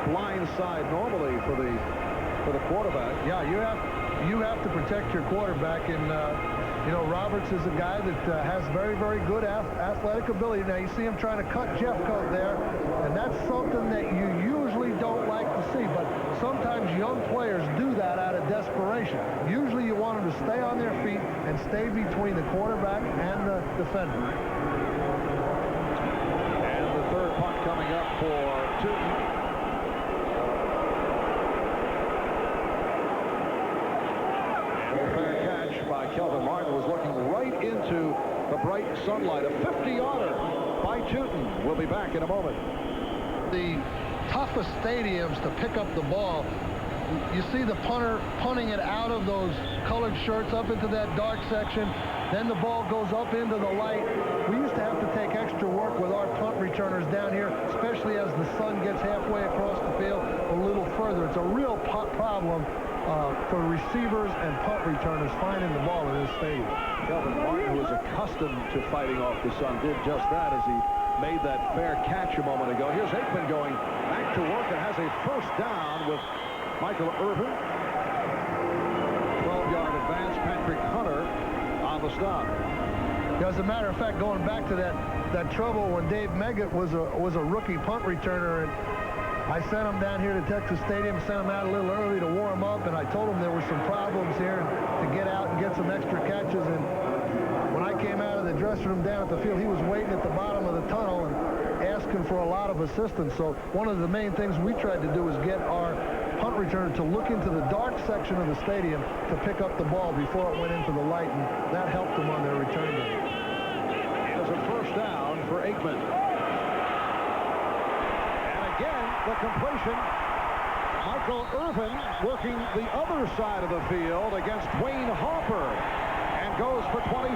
blind side normally for the quarterback. Yeah, you have to protect your quarterback, and you know, Roberts is a guy that has very, very good athletic ability. Now, you see him trying to cut Jeffcoat there, and that's something that you usually don't like to see, but sometimes young players do that out of desperation. Usually you want them to stay on their feet and stay between the quarterback and the defender. And the third punt coming up for Tootin. Kelvin Martin was looking right into the bright sunlight. A 50-yarder by Tootin. We'll be back in a moment. The toughest stadiums to pick up the ball, you see the punter punting it out of those colored shirts up into that dark section. Then the ball goes up into the light. We used to have to take extra work with our punt returners down here, especially as the sun gets halfway across the field a little further. It's a real problem for receivers and punt returners finding the ball in this stadium. Kelvin Martin, who is accustomed to fighting off the sun, did just that as he made that fair catch a moment ago. Here's Aikman going back to work and has a first down with Michael Irvin. 12-yard advance. Patrick Hunter on the stop. As a matter of fact, going back to that trouble when Dave Meggett was a rookie punt returner, and I sent him down here to Texas Stadium, sent him out a little early to warm up, and I told him there were some problems here to get out and get some extra catches. And when I came out of the dressing room down at the field, he was waiting at the bottom of the tunnel and asking for a lot of assistance. So one of the main things we tried to do was get our punt returner to look into the dark section of the stadium to pick up the ball before it went into the light, and that helped them on their return game. It is a first down for Aikman. The completion. Michael Irvin working the other side of the field against Dwayne Harper and goes for 24.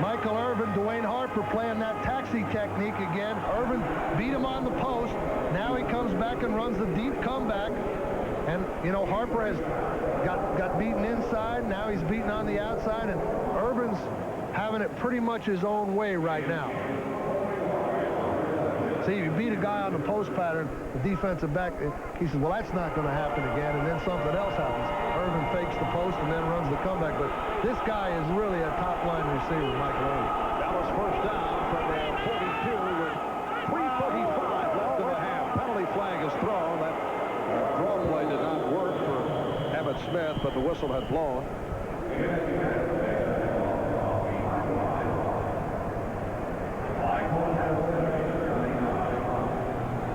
Michael Irvin, Dwayne Harper playing that taxi technique again. Irvin beat him on the post. Now he comes back and runs the deep comeback. And, you know, Harper has got beaten inside. Now he's beaten on the outside. And Irvin's having it pretty much his own way right now. See, if you beat a guy on the post pattern, the defensive back, he says, well, that's not going to happen again, and then something else happens. Irvin fakes the post and then runs the comeback, but this guy is really a top-line receiver, Michael Irvin. Dallas first down from their 42 with 3:35 left in the half. Penalty flag is thrown. That draw play did not work for Emmitt Smith, but the whistle had blown.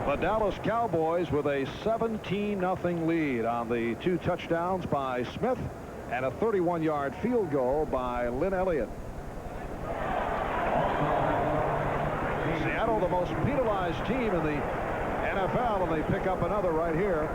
The Dallas Cowboys with a 17-0 lead on the 2 touchdowns by Smith and a 31-yard field goal by Lin Elliot. Seattle, the most penalized team in the NFL, and they pick up another right here.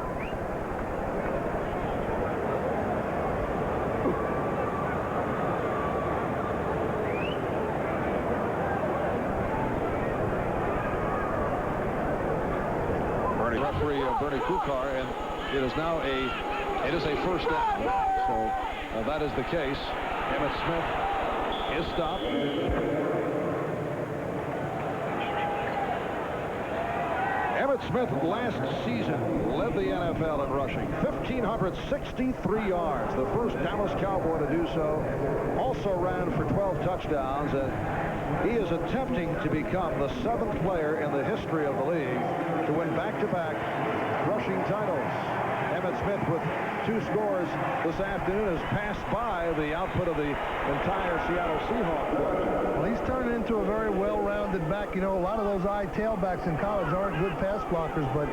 Referee Bernie Kukar, and it is now a first down. So that is the case. Emmitt Smith is stopped. Emmitt Smith last season led the NFL in rushing, 1,563 yards, the first Dallas Cowboy to do so. Also ran for 12 touchdowns. He is attempting to become the 7th player in the history of the league to win back-to-back rushing titles. Emmitt Smith with 2 scores this afternoon has passed by the output of the entire Seattle Seahawks. Well, he's turned into a very well-rounded back. You know, a lot of those tailbacks in college aren't good pass blockers, but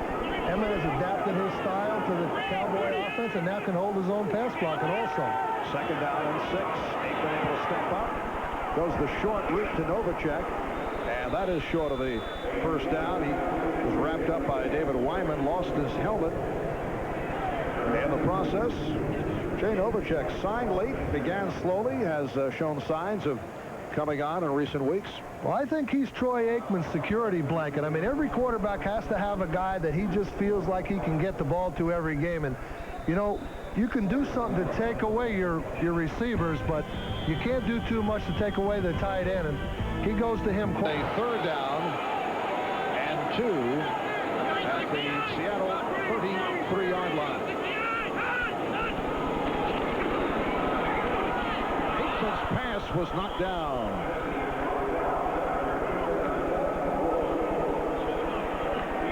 Emmitt has adapted his style to the Cowboy offense and now can hold his own pass blocking also. Second down and 6. Aikman able to step up. Goes the short route to Novacek, and that is short of the first down. He was wrapped up by David Wyman, lost his helmet, In the process, Jay Novacek signed late, began slowly, has shown signs of coming on in recent weeks. Well, I think he's Troy Aikman's security blanket. I mean, every quarterback has to have a guy that he just feels like he can get the ball to every game. And, you know, you can do something to take away your receivers, but you can't do too much to take away the tight end. And he goes to him. A 3rd down and 2 at the Seattle 33-yard line. Aikman's pass was knocked down.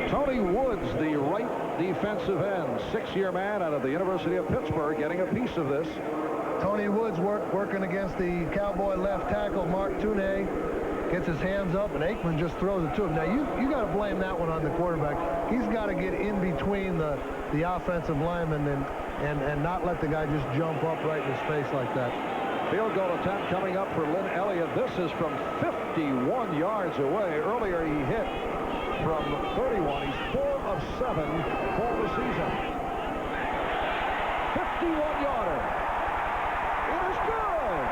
Tony Woods, the right defensive end, 6-year man out of the University of Pittsburgh, getting a piece of this. Tony Woods working against the Cowboy left tackle, Mark Tunay. Gets his hands up, and Aikman just throws it to him. Now, you got to blame that one on the quarterback. He's got to get in between the offensive lineman and not let the guy just jump up right in his face like that. Field goal attempt coming up for Lin Elliot. This is from 51 yards away. Earlier, he hit from 31. He's 4 of 7 for the season. 51-yarder. It is good.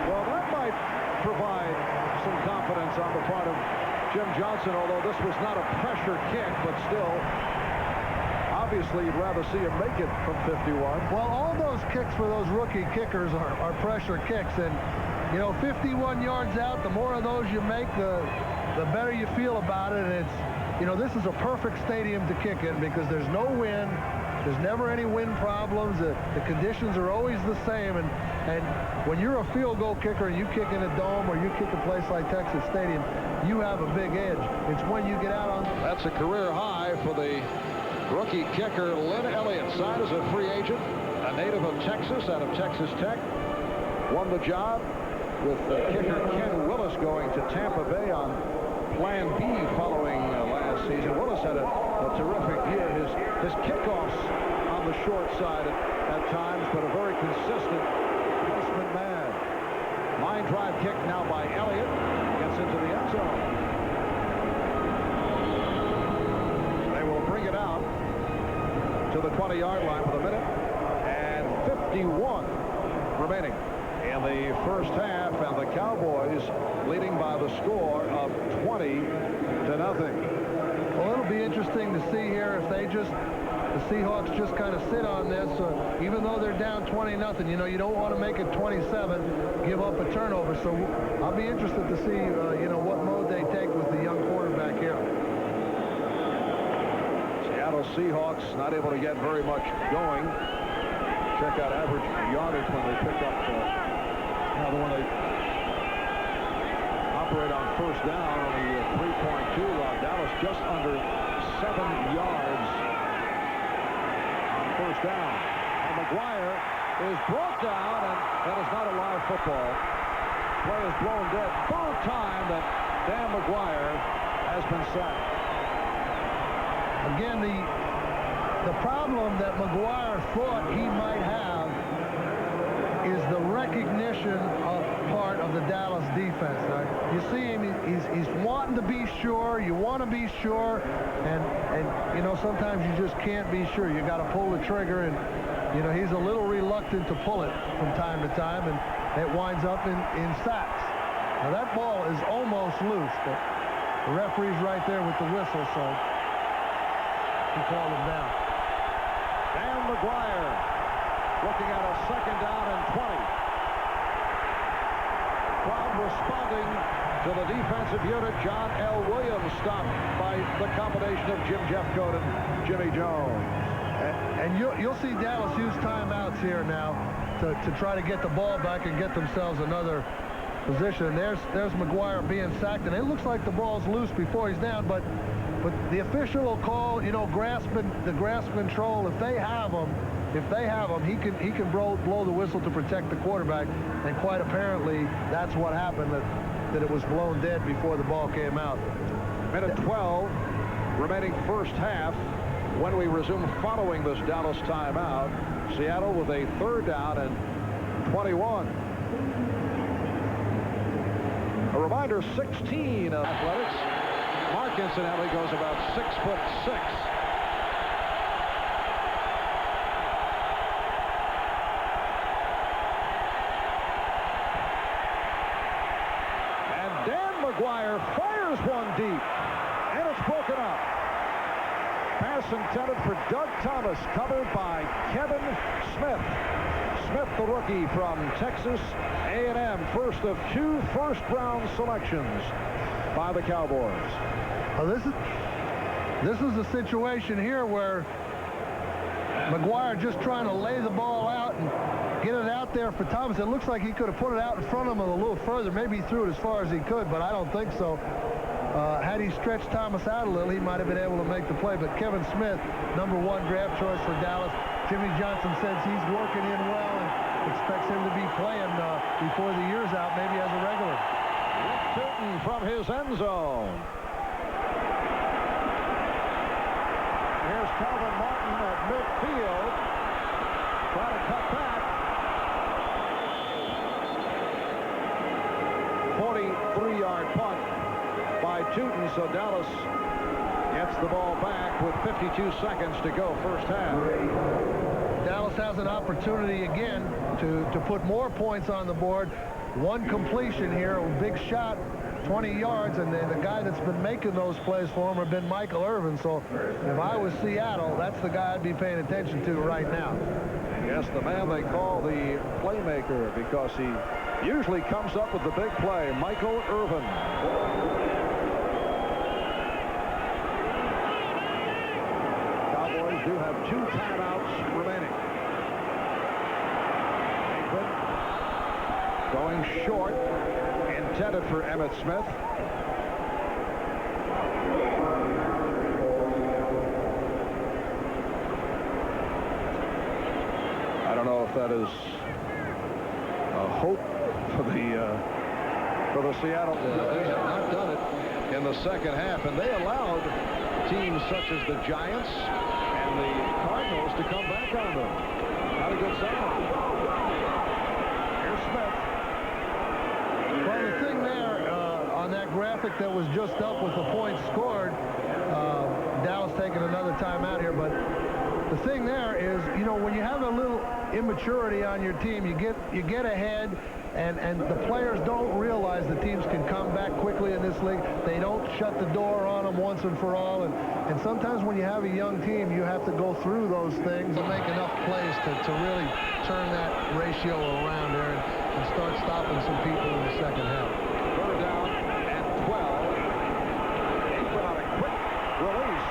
Well, that might provide some confidence on the part of Jim Johnson, although this was not a pressure kick, but still, obviously, you'd rather see him make it from 51. Well, all those kicks for those rookie kickers are pressure kicks, and you know, 51 yards out, the more of those you make, the better you feel about it. And it's, you know, this is a perfect stadium to kick in because there's no wind. There's never any wind problems. The conditions are always the same. And when you're a field goal kicker and you kick in a dome or you kick a place like Texas Stadium, you have a big edge. It's when you get out on... That's a career high for the rookie kicker, Lin Elliot, signed as a free agent, a native of Texas, out of Texas Tech. Won the job with kicker Ken Willis going to Tampa Bay on Plan B following last season. Willis had a terrific year. His kickoffs on the short side at times, but a very consistent placement man. Line drive kick now by Elliott. Gets into the end zone. They will bring it out to the 20-yard line with a minute and 51 remaining in the first half, and the Cowboys leading by the score of 20-0. Well, it'll be interesting to see here if the Seahawks just kind of sit on this, even though they're down 20-0. You know, you don't want to make it 27, give up a turnover. So I'll be interested to see, you know, what mode they take with the young quarterback here. Seattle Seahawks not able to get very much going. Check out average yardage when they pick up. When they operate on first down, only 3.2. Dallas just under 7 yards on first down. And McGwire is brought down, and that is not a live football. Play is blown dead. 3rd time that Dan McGwire has been sacked. Again, the problem that McGwire thought he might have is the recognition part of the Dallas defense. Right? You see him, he's wanting to be sure. You want to be sure, and you know, sometimes you just can't be sure. You got to pull the trigger, and you know, he's a little reluctant to pull it from time to time, and it winds up in sacks. Now that ball is almost loose, but the referee's right there with the whistle, so he called him down. Dan McGwire looking at a 2nd down and 20. Crowd responding to the defensive unit. John L. Williams stopped by the combination of Jim Jeffcoat and Jimmy Jones. And you'll see Dallas use timeouts here now to try to get the ball back and get themselves another position. There's McGwire being sacked, and it looks like the ball's loose before he's down, but the official will call, you know, grasp control. If they have him, he can blow the whistle to protect the quarterback, and quite apparently that's what happened, that it was blown dead before the ball came out. Minute 12 remaining first half when we resume following this Dallas timeout. Seattle with a 3rd down and 21. A reminder, 16 of athletics. Mark, incidentally, goes about 6'6". McGwire fires one deep, and it's broken up. Pass intended for Doug Thomas, covered by Kevin Smith. Smith, the rookie from Texas A&M, first of 2 first-round selections by the Cowboys. Well, this is a situation here where McGwire just trying to lay the ball out and get it out there for Thomas. It looks like he could have put it out in front of him a little further. Maybe he threw it as far as he could, but I don't think so. Had he stretched Thomas out a little, he might have been able to make the play. But Kevin Smith, #1 draft choice for Dallas. Jimmy Johnson says he's working in well and expects him to be playing before the year's out, maybe as a regular. Rick Tilton from his end zone. Here's Calvin Martin at midfield. Try to cut back. 43-yard punt by Tootin, so Dallas gets the ball back with 52 seconds to go first half. Dallas has an opportunity again to put more points on the board. One completion here, a big shot, 20 yards, and then the guy that's been making those plays for him have been Michael Irvin. So if I was Seattle, that's the guy I'd be paying attention to right now. Yes, the man they call the playmaker because he usually comes up with the big play, Michael Irvin. Cowboys do have 2 timeouts remaining. Aikman going short, intended for Emmitt Smith. I don't know if that is a hope for the Seattle. They have not done it in the second half, and they allowed teams such as the Giants and the Cardinals to come back on them. Not a good sign. Here's Smith. Well, the thing there on that graphic that was just up with the points scored, Dallas taking another timeout here, but the thing there is, you know, when you have a little immaturity on your team, you get ahead, and the players don't realize the teams can come back quickly in this league. They don't shut the door on them once and for all, and sometimes when you have a young team, you have to go through those things and make enough plays to really turn that ratio around there and start stopping some people in the second half. Third down and 12. Aikman on a quick release.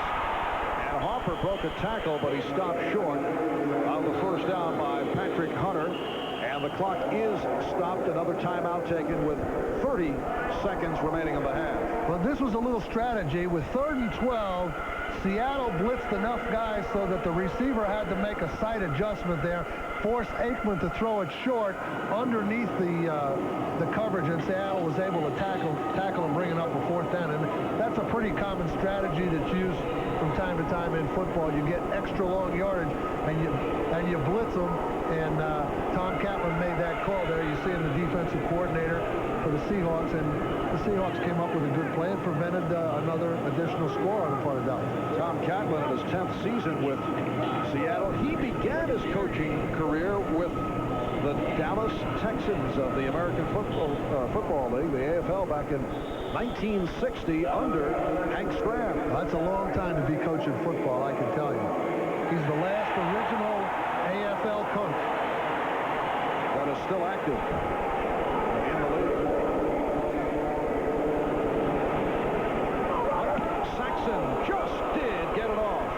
And Harper broke a tackle, but he stopped short of the first down by Patrick Hunter. And the clock is stopped. Another timeout taken with 30 seconds remaining in the half. Well, this was a little strategy. With 3rd and 12, Seattle blitzed enough guys so that the receiver had to make a sight adjustment there, force Aikman to throw it short underneath the coverage, and Seattle was able to tackle and bring it up a 4th down. And that's a pretty common strategy that's used from time to time in football. You get extra long yardage and you blitz them, and Tom Catlin made that call there. You see in the defensive coordinator for the Seahawks, and the Seahawks came up with a good play and prevented another additional score on the part of Dallas. Tom Catlin in his 10th season with Seattle. He began his coaching career with the Dallas Texans of the American Football League, the AFL, back in 1960 under Hank Stram. That's a long time to be coaching football, I can tell you. He's the last original AFL coach that is still active in the league. Saxon just did get it off.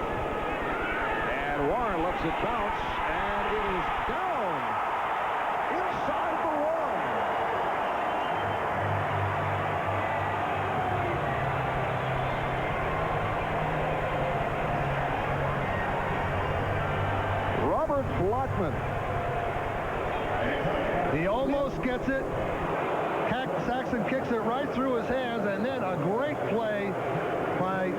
And Warren lets it bounce, and it is down inside the 1. Robert Blackman. He almost gets it. Saxon kicks it right through his hands, and then a great play by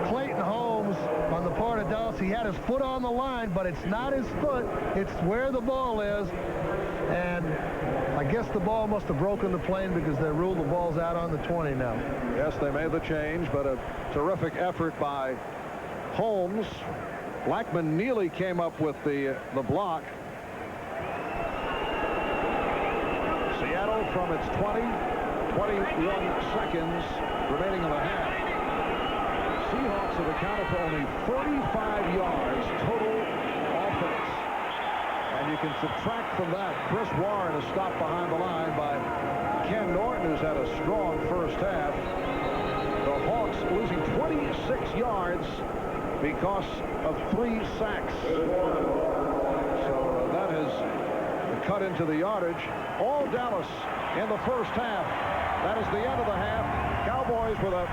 Clayton Holmes on the part of Dallas. He had his foot on the line, but it's not his foot. It's where the ball is. And I guess the ball must have broken the plane because they ruled the ball's out on the 20 now. Yes, they made the change, but a terrific effort by Holmes. Blackman nearly came up with the block. Seattle from its 20, 21 seconds remaining in the half. Seahawks have accounted for only 35 yards total offense. And you can subtract from that Chris Warren is stopped behind the line by Ken Norton, who's had a strong first half. The Hawks losing 26 yards because of 3 sacks. So that has cut into the yardage. All Dallas in the first half. That is the end of the half. Cowboys with a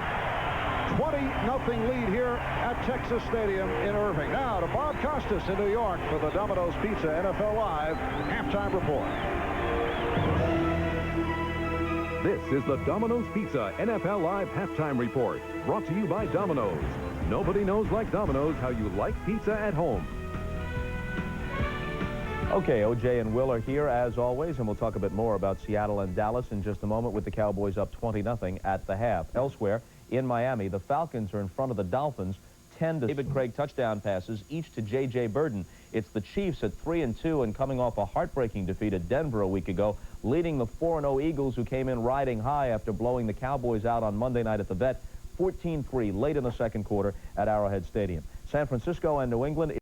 20-0 lead here at Texas Stadium in Irving. Now to Bob Costas in New York for the Domino's Pizza NFL Live halftime report. This is the Domino's Pizza NFL Live halftime report, brought to you by Domino's. Nobody knows like Domino's how you like pizza at home. Okay, O.J. and Will are here as always, and we'll talk a bit more about Seattle and Dallas in just a moment with the Cowboys up 20-0 at the half. Elsewhere, in Miami, the Falcons are in front of the Dolphins 10-0. David Craig touchdown passes, each to J.J. Burden. It's the Chiefs at 3-2 and coming off a heartbreaking defeat at Denver a week ago, leading the 4-0 Eagles, who came in riding high after blowing the Cowboys out on Monday night at the Vet, 14-3 late in the second quarter at Arrowhead Stadium. San Francisco and New England